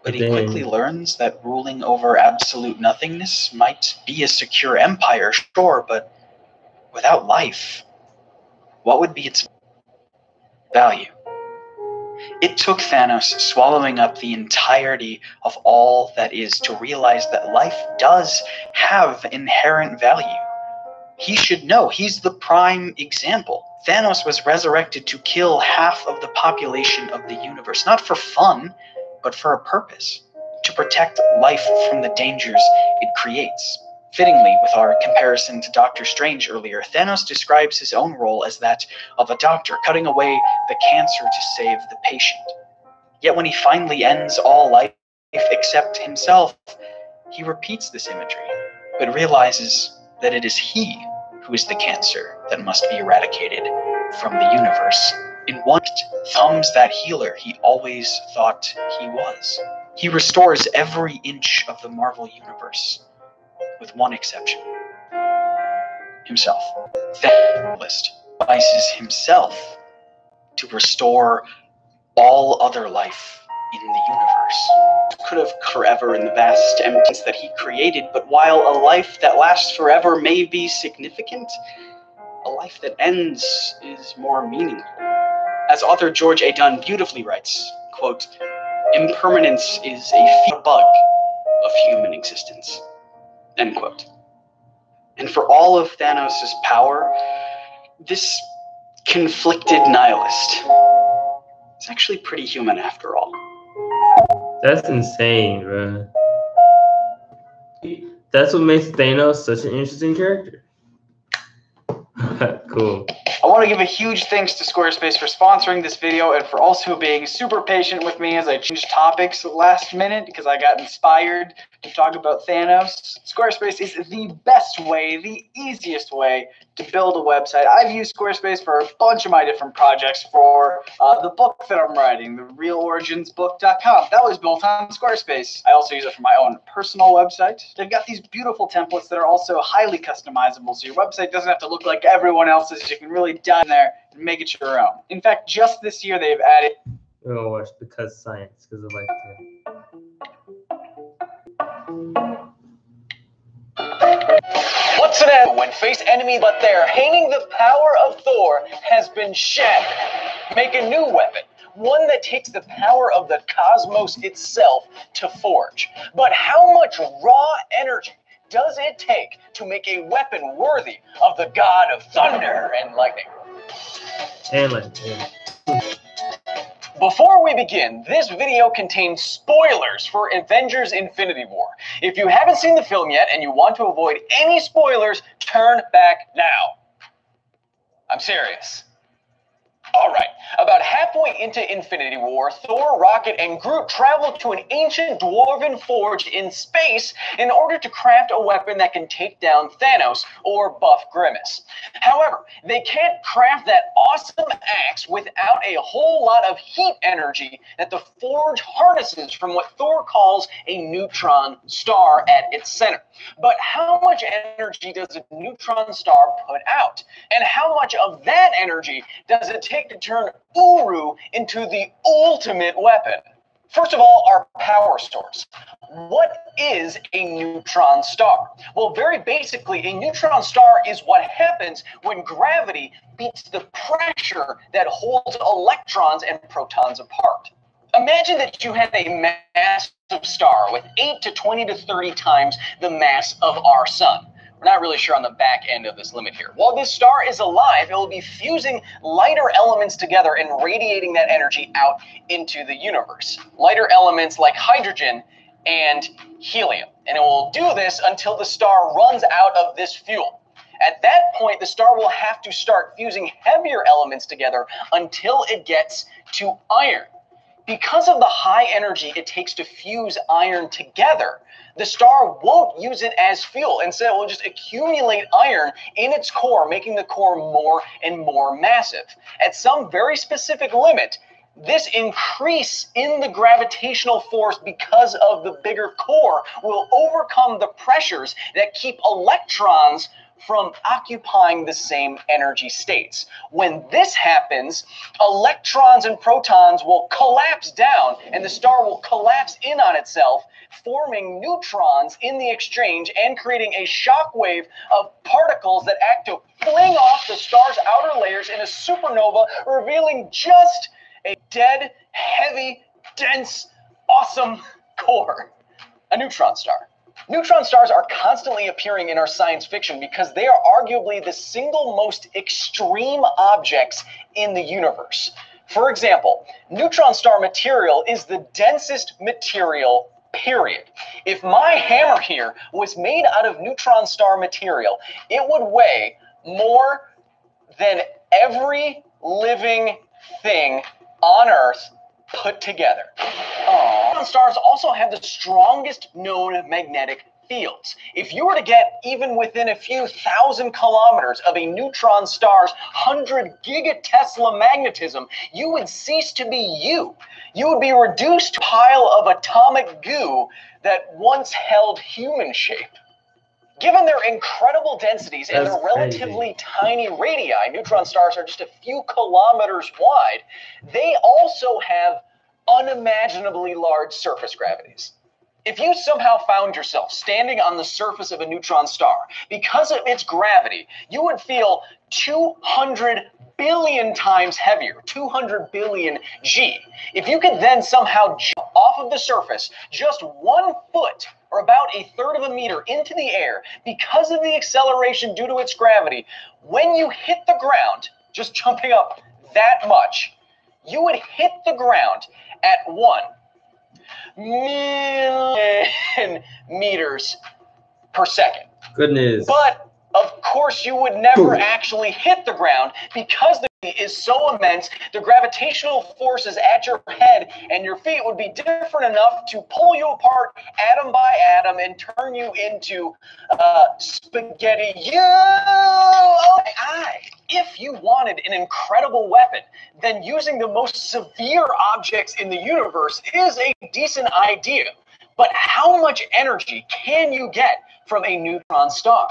But he quickly learns that ruling over absolute nothingness might be a secure empire, sure, but without life, what would be its value? It took Thanos swallowing up the entirety of all that is to realize that life does have inherent value. He should know. He's the prime example. Thanos was resurrected to kill half of the population of the universe, not for fun, but for a purpose. To protect life from the dangers it creates. Fittingly, with our comparison to Doctor Strange earlier, Thanos describes his own role as that of a doctor, cutting away the cancer to save the patient. Yet when he finally ends all life except himself, he repeats this imagery, but realizes that it is he who is the cancer that must be eradicated from the universe. In one thumbs that healer he always thought he was. He restores every inch of the Marvel universe, with one exception. Himself. Thanos sacrifices himself to restore all other life in the universe. Could have forever in the vast emptiness that he created, but while a life that lasts forever may be significant, a life that ends is more meaningful. As author George A. Dunn beautifully writes, quote, "Impermanence is a bug of human existence," end quote. And for all of Thanos' power, this conflicted nihilist is actually pretty human after all. That's insane, bro. That's what makes Thanos such an interesting character. Cool. I want to give a huge thanks to Squarespace for sponsoring this video and for also being super patient with me as I changed topics last minute because I got inspired to talk about Thanos. Squarespace is the best way, the easiest way to build a website. I've used Squarespace for a bunch of my different projects for the book that I'm writing, the realoriginsbook.com. That was built on Squarespace. I also use it for my own personal website. They've got these beautiful templates that are also highly customizable, so your website doesn't have to look like everyone else's. You can really dive in there and make it your own. In fact, just this year they've added... Oh, watch Because Science, because of like What's an end when face enemy but there, hanging the power of Thor has been shattered. Make a new weapon, one that takes the power of the cosmos itself to forge. But how much raw energy does it take to make a weapon worthy of the god of thunder and lightning? Before we begin, this video contains spoilers for Avengers Infinity War. If you haven't seen the film yet and you want to avoid any spoilers, turn back now. I'm serious. Alright, about halfway into Infinity War, Thor, Rocket, and Groot travel to an ancient dwarven forge in space in order to craft a weapon that can take down Thanos or buff Grimace. However, they can't craft that awesome axe without a whole lot of heat energy that the forge harnesses from what Thor calls a neutron star at its center. But how much energy does a neutron star put out? And how much of that energy does it take to turn Uru into the ultimate weapon? First of all, our power source. What is a neutron star? Well, very basically, a neutron star is what happens when gravity beats the pressure that holds electrons and protons apart. Imagine that you had a massive star with 8 to 20 to 30 times the mass of our sun. We're not really sure on the back end of this limit here. While this star is alive, it will be fusing lighter elements together and radiating that energy out into the universe. Lighter elements like hydrogen and helium. And it will do this until the star runs out of this fuel. At that point, the star will have to start fusing heavier elements together until it gets to iron. Because of the high energy it takes to fuse iron together, the star won't use it as fuel. Instead, it will just accumulate iron in its core, making the core more and more massive. At some very specific limit, this increase in the gravitational force because of the bigger core will overcome the pressures that keep electrons from occupying the same energy states. When this happens, electrons and protons will collapse down and the star will collapse in on itself, forming neutrons in the exchange and creating a shock wave of particles that act to fling off the star's outer layers in a supernova, revealing just a dead, heavy, dense, awesome core. A neutron star. Neutron stars are constantly appearing in our science fiction because they are arguably the single most extreme objects in the universe. For example, neutron star material is the densest material, period. If my hammer here was made out of neutron star material, it would weigh more than every living thing on Earth put together. Neutron stars also have the strongest known magnetic fields. If you were to get even within a few thousand kilometers of a neutron star's 100 gigatesla magnetism, you would cease to be you. You would be reduced to a pile of atomic goo that once held human shape. Given their incredible densities and their relatively tiny radii, neutron stars are just a few kilometers wide, they also have unimaginably large surface gravities. If you somehow found yourself standing on the surface of a neutron star, because of its gravity, you would feel 200 billion times heavier, 200 billion G. If you could then somehow jump off of the surface just 1 foot, or about a third of a meter, into the air, because of the acceleration due to its gravity, when you hit the ground, just jumping up that much, you would hit the ground at 1 million meters per second. Goodness. But of course, you would never actually hit the ground because the is so immense, the gravitational forces at your head and your feet would be different enough to pull you apart atom by atom and turn you into spaghetti. Oh my eye! If you wanted an incredible weapon, then using the most severe objects in the universe is a decent idea. But how much energy can you get from a neutron star?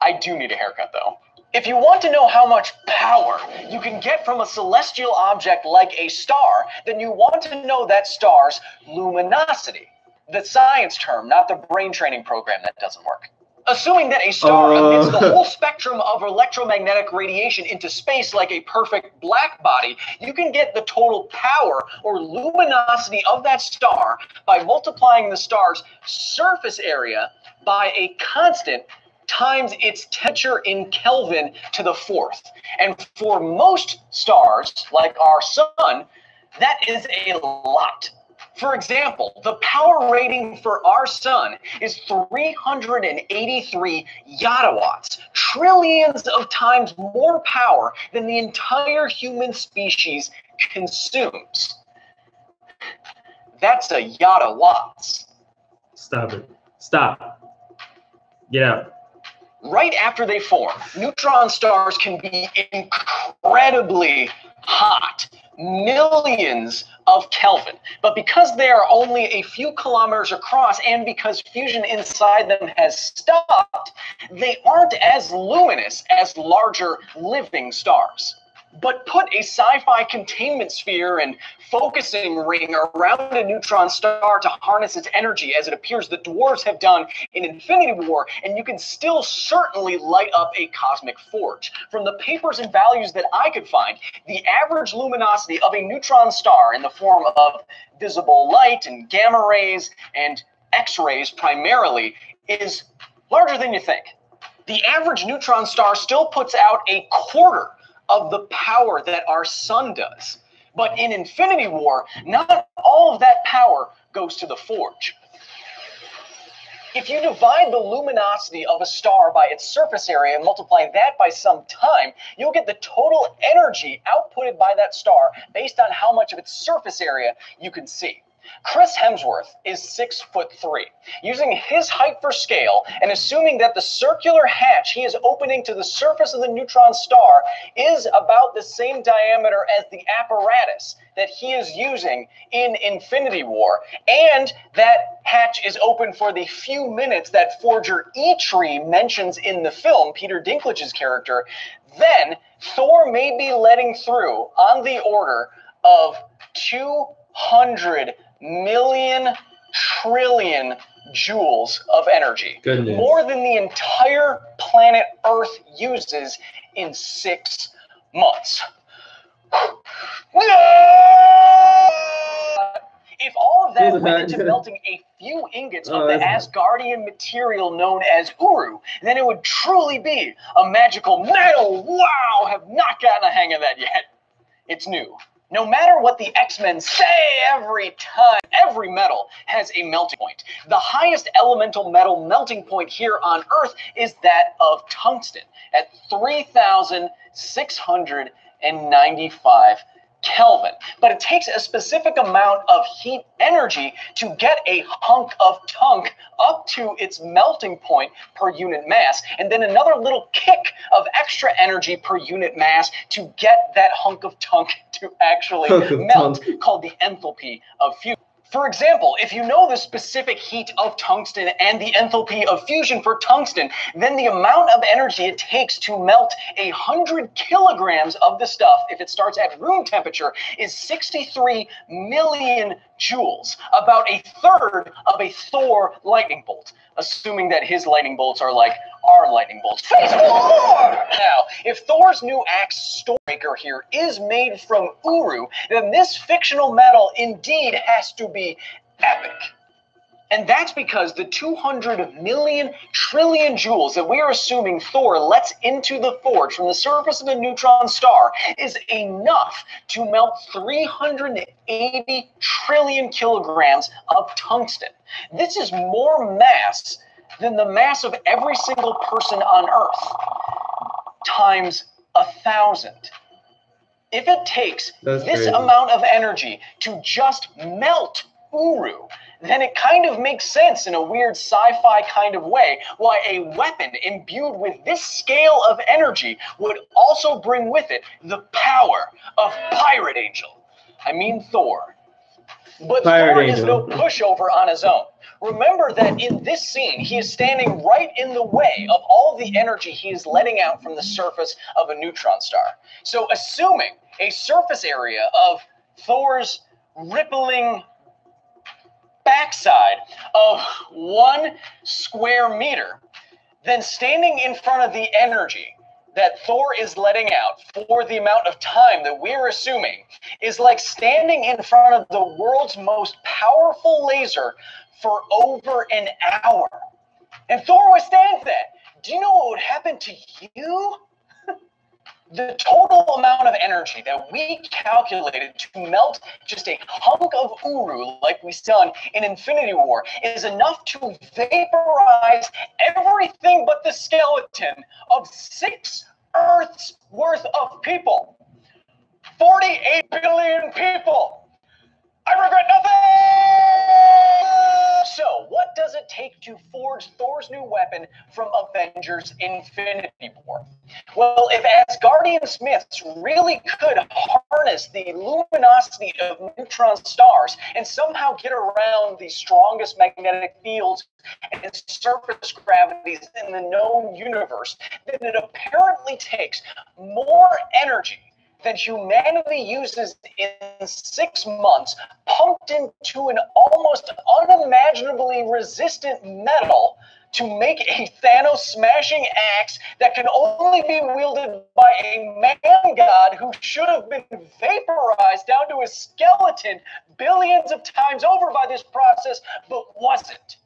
I do need a haircut, though. If you want to know how much power you can get from a celestial object like a star, then you want to know that star's luminosity. The science term, not the brain training program that doesn't work. Assuming that a star emits the whole spectrum of electromagnetic radiation into space like a perfect black body, you can get the total power or luminosity of that star by multiplying the star's surface area by a constant times its temperature in Kelvin to the 4th. And for most stars, like our sun, that is a lot. For example, the power rating for our sun is 383 yottawatts, trillions of times more power than the entire human species consumes. That's a yottawatts. Stop it. Stop. Get out. Right after they form, neutron stars can be incredibly hot, millions of Kelvin. But because they are only a few kilometers across and because fusion inside them has stopped, they aren't as luminous as larger living stars. But put a sci-fi containment sphere and focusing ring around a neutron star to harness its energy, as it appears the dwarves have done in Infinity War, and you can still certainly light up a cosmic forge. From the papers and values that I could find, the average luminosity of a neutron star in the form of visible light and gamma rays and X-rays primarily is larger than you think. The average neutron star still puts out a quarter of the power that our sun does. But in Infinity War, not all of that power goes to the forge. If you divide the luminosity of a star by its surface area and multiply that by some time, you'll get the total energy outputted by that star based on how much of its surface area you can see. Chris Hemsworth is 6'3". Using his height for scale and assuming that the circular hatch he is opening to the surface of the neutron star is about the same diameter as the apparatus that he is using in Infinity War, and that hatch is open for the few minutes that Forger Eitri mentions in the film, Peter Dinklage's character, then Thor may be letting through on the order of 200 million trillion joules of energy. Goodness. More More than the entire planet Earth uses in 6 months. If all of that went into melting a few ingots of the Asgardian material known as Uru, then it would truly be a magical metal. Wow, have not gotten a hang of that yet. It's new. No matter what the X-Men say every time, every metal has a melting point. The highest elemental metal melting point here on Earth is that of tungsten at 3,695 Kelvin. But it takes a specific amount of heat energy to get a hunk of tunk up to its melting point per unit mass, and then another little kick of extra energy per unit mass to get that hunk of tunk to actually melt, called the enthalpy of fusion. For example, if you know the specific heat of tungsten and the enthalpy of fusion for tungsten, then the amount of energy it takes to melt 100 kilograms of the stuff, if it starts at room temperature, is 63 million joules, about a third of a Thor lightning bolt, assuming that his lightning bolts are like our lightning bolts. Face Thor! Now, if Thor's new axe Stormbreaker here is made from Uru, then this fictional metal indeed has to be epic. And that's because the 200 million trillion joules that we are assuming Thor lets into the forge from the surface of the neutron star is enough to melt 380 trillion kilograms of tungsten. This is more mass than the mass of every single person on Earth, times 1,000. If it takes this amount of energy to just melt Uru, then it kind of makes sense in a weird sci-fi kind of way why a weapon imbued with this scale of energy would also bring with it the power of Pirate Angel. I mean Thor. But Thor is no pushover on his own. Remember that in this scene, he is standing right in the way of all the energy he is letting out from the surface of a neutron star. So assuming a surface area of Thor's rippling backside of 1 square meter, then standing in front of the energy that Thor is letting out for the amount of time that we're assuming is like standing in front of the world's most powerful laser for over an hour. And Thor withstands that. Do you know what would happen to you? The total amount of energy that we calculated to melt just a hunk of Uru, like we've done in Infinity War, is enough to vaporize everything but the skeleton of 6 Earths worth of people. 48 billion people. I regret nothing! So, what does it take to forge Thor's new weapon from Avengers Infinity War? Well, if Asgardian smiths really could harness the luminosity of neutron stars and somehow get around the strongest magnetic fields and surface gravities in the known universe, then it apparently takes more energy that humanity uses in 6 months, pumped into an almost unimaginably resistant metal to make a Thanos-smashing axe that can only be wielded by a man god who should have been vaporized down to a skeleton billions of times over by this process, but wasn't.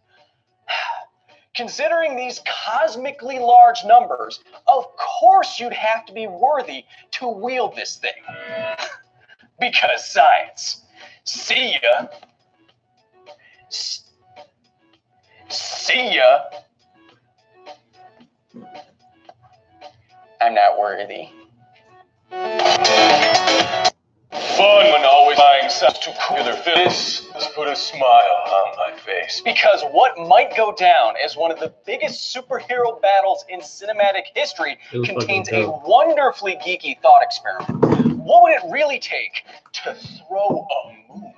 Considering these cosmically large numbers, of course you'd have to be worthy to wield this thing. Because science. See ya. See ya. I'm not worthy. Fun when always buying stuff to cool their face. Just put a smile on my face. Because what might go down as one of the biggest superhero battles in cinematic history contains a wonderfully geeky thought experiment. What would it really take to throw a moon?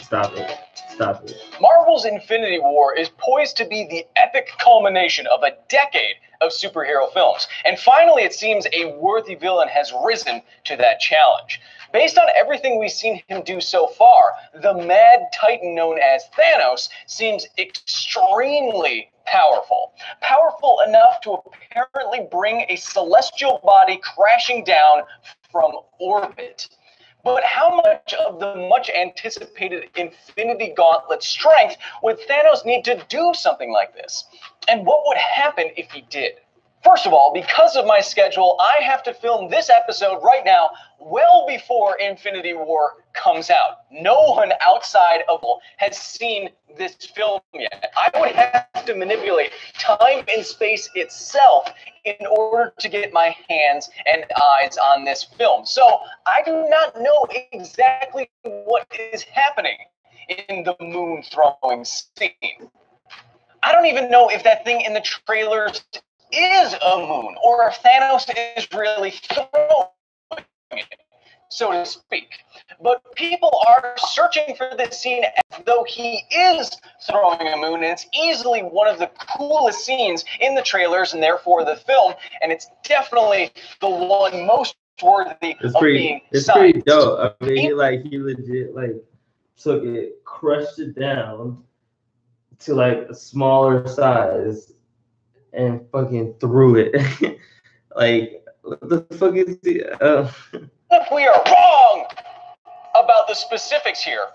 Stop it. Stop it. Marvel's Infinity War is poised to be the epic culmination of a decade of superhero films. And finally, it seems a worthy villain has risen to that challenge. Based on everything we've seen him do so far, the mad titan known as Thanos seems extremely powerful. Powerful enough to apparently bring a celestial body crashing down from orbit. But how much of the much anticipated Infinity Gauntlet strength would Thanos need to do something like this? And what would happen if he did? First of all, because of my schedule, I have to film this episode right now, well before Infinity War comes out. No one outside of it has seen this film yet. I would have to manipulate time and space itself in order to get my hands and eyes on this film. So I do not know exactly what is happening in the moon throwing scene. I don't even know if that thing in the trailers is a moon, or if Thanos is really throwing it, so to speak. But people are searching for this scene as though he is throwing a moon, and it's easily one of the coolest scenes in the trailers and therefore the film, and it's definitely the one most worthy of being It's signed. pretty dope. I mean, he legit took it, crushed it down to a smaller size, and fucking threw it. What the fuck is the? If we are wrong about the specifics here,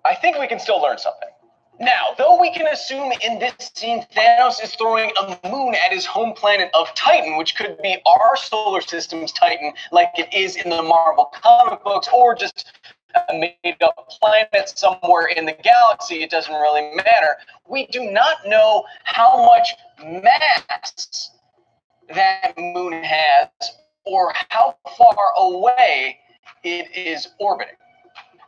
I think we can still learn something. Now, though we can assume in this scene Thanos is throwing a moon at his home planet of Titan, which could be our solar system's Titan, like it is in the Marvel comic books, or just a made-up planet somewhere in the galaxy, it doesn't really matter. We do not know how much mass that moon has or how far away it is orbiting.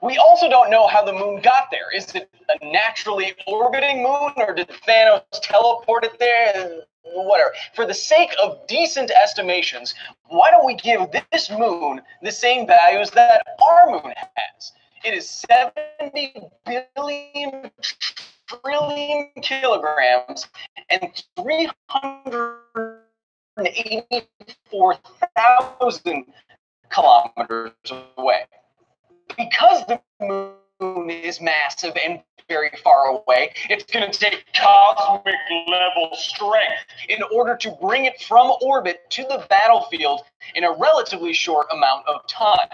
We also don't know how the moon got there. Is it a naturally orbiting moon, or did Thanos teleport it there? Whatever. For the sake of decent estimations, why don't we give this moon the same values that our moon has? It is 70 billion trillion kilograms and 384,000 kilometers away. Because the moon is massive and very far away, it's going to take cosmic level strength in order to bring it from orbit to the battlefield in a relatively short amount of time.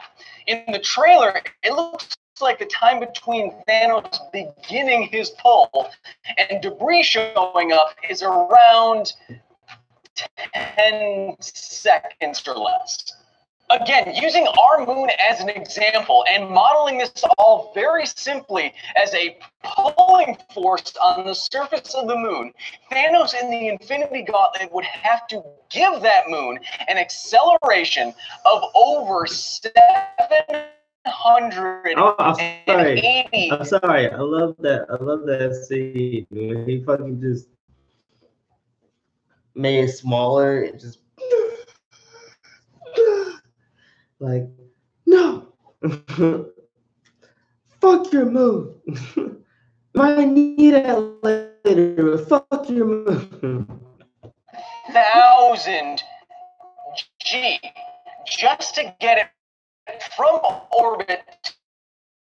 In the trailer, it looks like the time between Thanos beginning his pull and debris showing up is around 10 seconds or less. Again, using our moon as an example and modeling this all very simply as a pulling force on the surface of the moon, Thanos in the Infinity Gauntlet would have to give that moon an acceleration of over 780. I'm sorry. I love that scene when he fucking just made it smaller and just no. Fuck your moon. Might need that later. Fuck your moon. 1,000 G. just to get it from orbit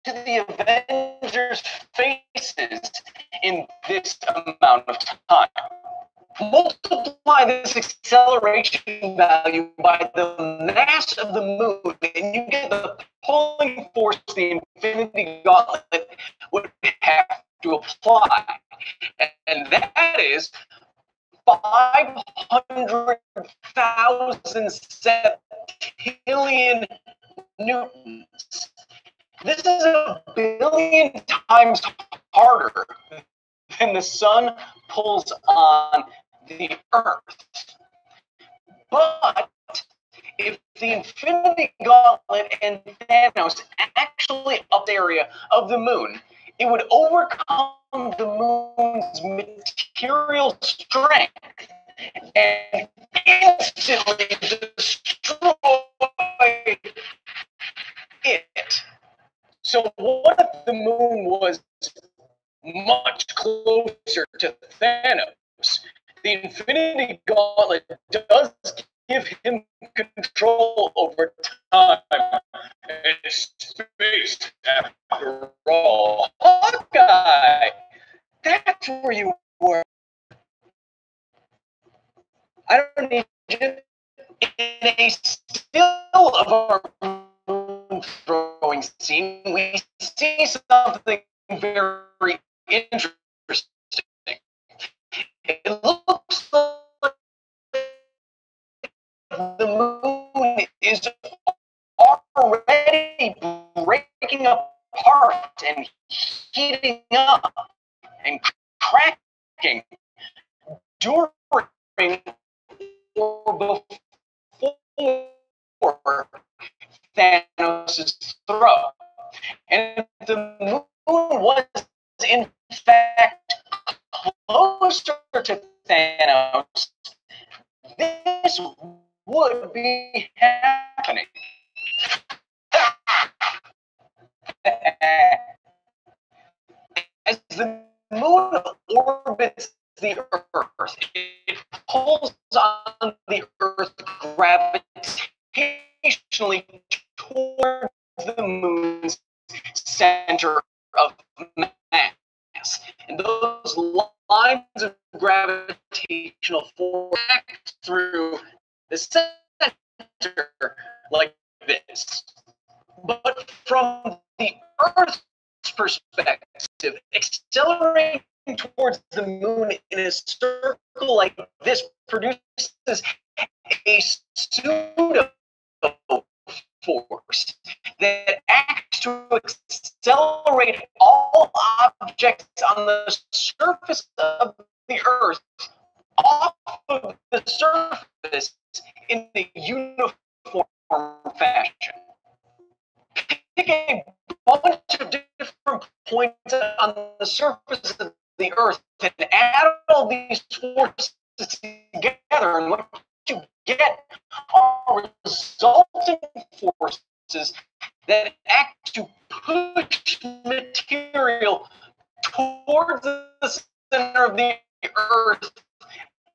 to the Avengers' faces in this amount of time. Multiply this acceleration value by the mass of the moon, and you get the pulling force the Infinity Gauntlet would have to apply. And that is 500,000 septillion newtons. This is a billion times harder than the sun pulls on the Earth. But if the Infinity Gauntlet and Thanos actually up the area of the moon, it would overcome the moon's material strength and instantly destroy it. So what if the moon was much closer to Thanos? The Infinity Gauntlet does give him control over time and space, after all. Hawkeye! That's where you were. I don't need you. In a still of our moon throwing scene, we see something very interesting. It looks like the moon is already breaking apart and heating up and cracking during or before Thanos' throw. And if the moon was in fact closer to Thanos, this would be happening. As the moon orbits the Earth, it pulls on the Earth gravitationally towards the moon's center of mass. And those lines of gravitational force act through the center like this. But from the Earth's perspective, accelerating towards the moon in a circle like this produces a pseudo force that acts to accelerate all objects on the surface of the Earth off of the surface in a uniform fashion. Pick a bunch of different points on the surface of the Earth and add all these forces together, and what you get are resulting forces that act to push material towards the center of the Earth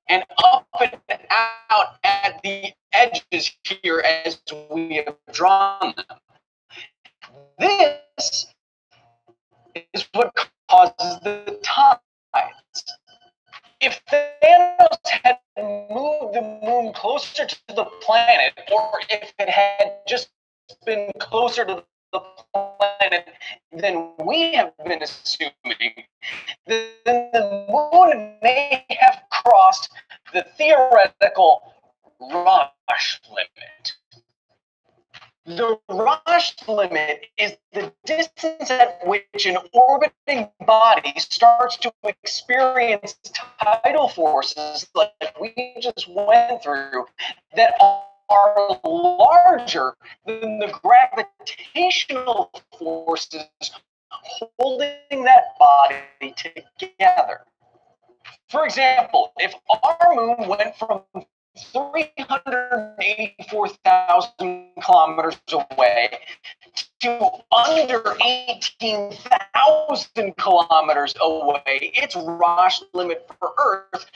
and up and out at the edges here as we have drawn them. This is what causes the tides. If Thanos had moved the moon closer to the planet, or if it had just been closer to the planet than we have been assuming, then the moon may have crossed the theoretical rush limit. The rush limit is the distance at which an orbiting body starts to experience tidal forces like we just went through that are larger than the gravitational forces holding that body together. For example, if our moon went from 384,000 kilometers away to under 18,000 kilometers away, its rush limit for Earth,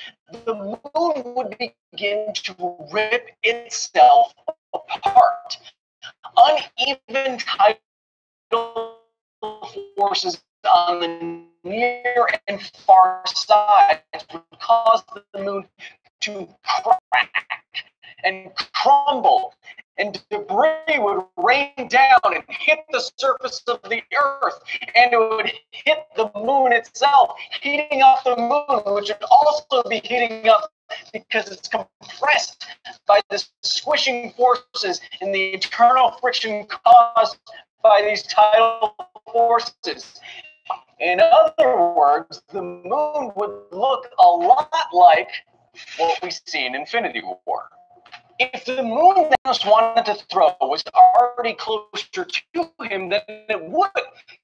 the moon would begin to rip itself apart. Uneven tidal forces on the near and far sides would cause the moon to crack and crumble, and debris would rain down and hit the surface of the Earth, and it would hit the moon itself, heating up the moon, which would also be heating up because it's compressed by the squishing forces and the internal friction caused by these tidal forces. In other words, the moon would look a lot like what we see in Infinity War. If the moon Thanos wanted to throw was already closer to him, then it would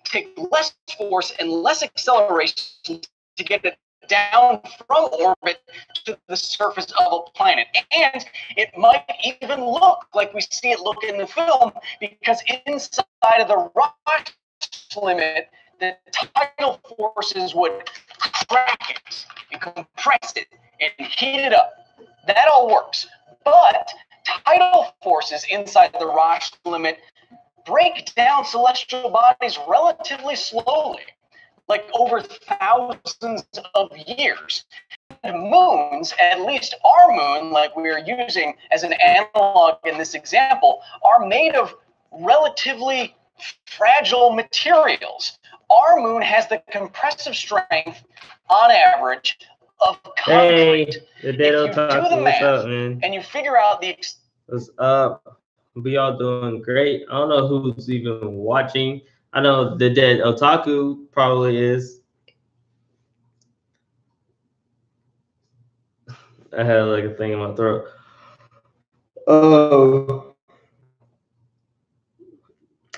take less force and less acceleration to get it down from orbit to the surface of a planet. And it might even look like we see it look in the film, because inside of the rock limit, the tidal forces would crack it and compress it and heat it up. That all works. But tidal forces inside the rock limit break down celestial bodies relatively slowly, like over thousands of years. And moons, at least our moon, like we are using as an analog in this example, are made of relatively fragile materials. Our moon has the compressive strength, on average, of concrete. Hey, the Dead If you do the What's math up, man? and you figure out the What's up? We all doing great. I don't know who's even watching. I know the Dead Otaku probably is. I had like a thing in my throat. Oh,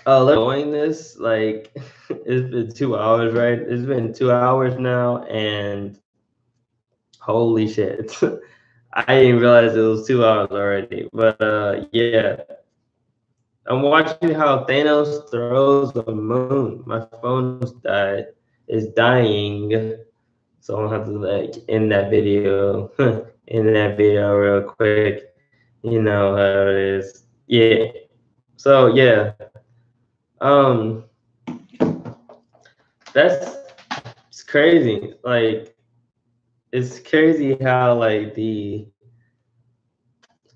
enjoying this. Like, it's been 2 hours, right? It's been 2 hours now, and holy shit. I didn't realize it was 2 hours already. But yeah. I'm watching how Thanos throws the moon. My phone's died. It's dying. So I'm gonna have to like end that video. End that video real quick. You know how it is. Yeah. So yeah. Um that's it's crazy. Like it's crazy how like the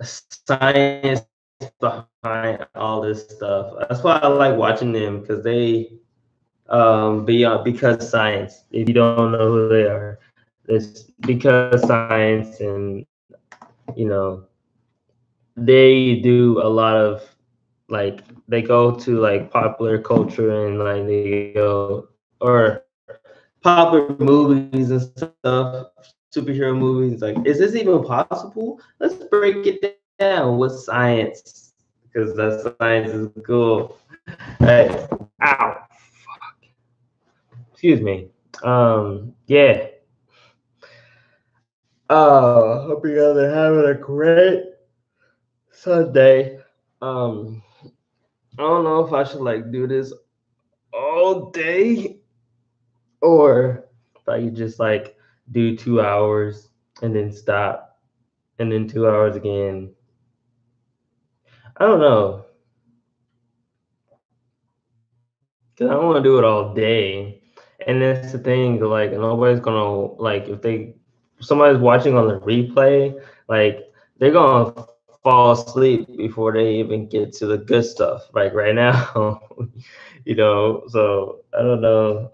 science behind all this stuff. That's why I like watching them, because they beyond, because science. If you don't know who they are, it's because science, and you know they do a lot of, like, they go to like popular culture, and like they go, or popular movies and stuff, superhero movies. Like, is this even possible? Let's break it down with science, because that science is cool. Hey, ow, excuse me. Yeah. Hope you guys are having a great Sunday. I don't know if I should like do this all day, or if I could just like do 2 hours and then stop, and then 2 hours again. I don't know, because I don't want to do it all day. And that's the thing, like nobody's gonna, like, if somebody's watching on the replay, like they're gonna fall asleep before they even get to the good stuff, like right now. You know, so I don't know.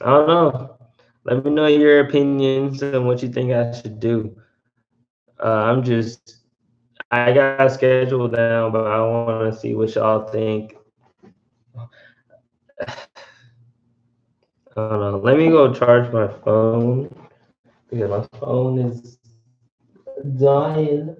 I don't know. Let me know your opinions and what you think I should do. I got a schedule down, but I want to see what y'all think. I don't know. Let me go charge my phone, because my phone is dying.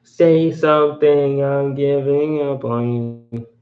Say something, I'm giving up on you.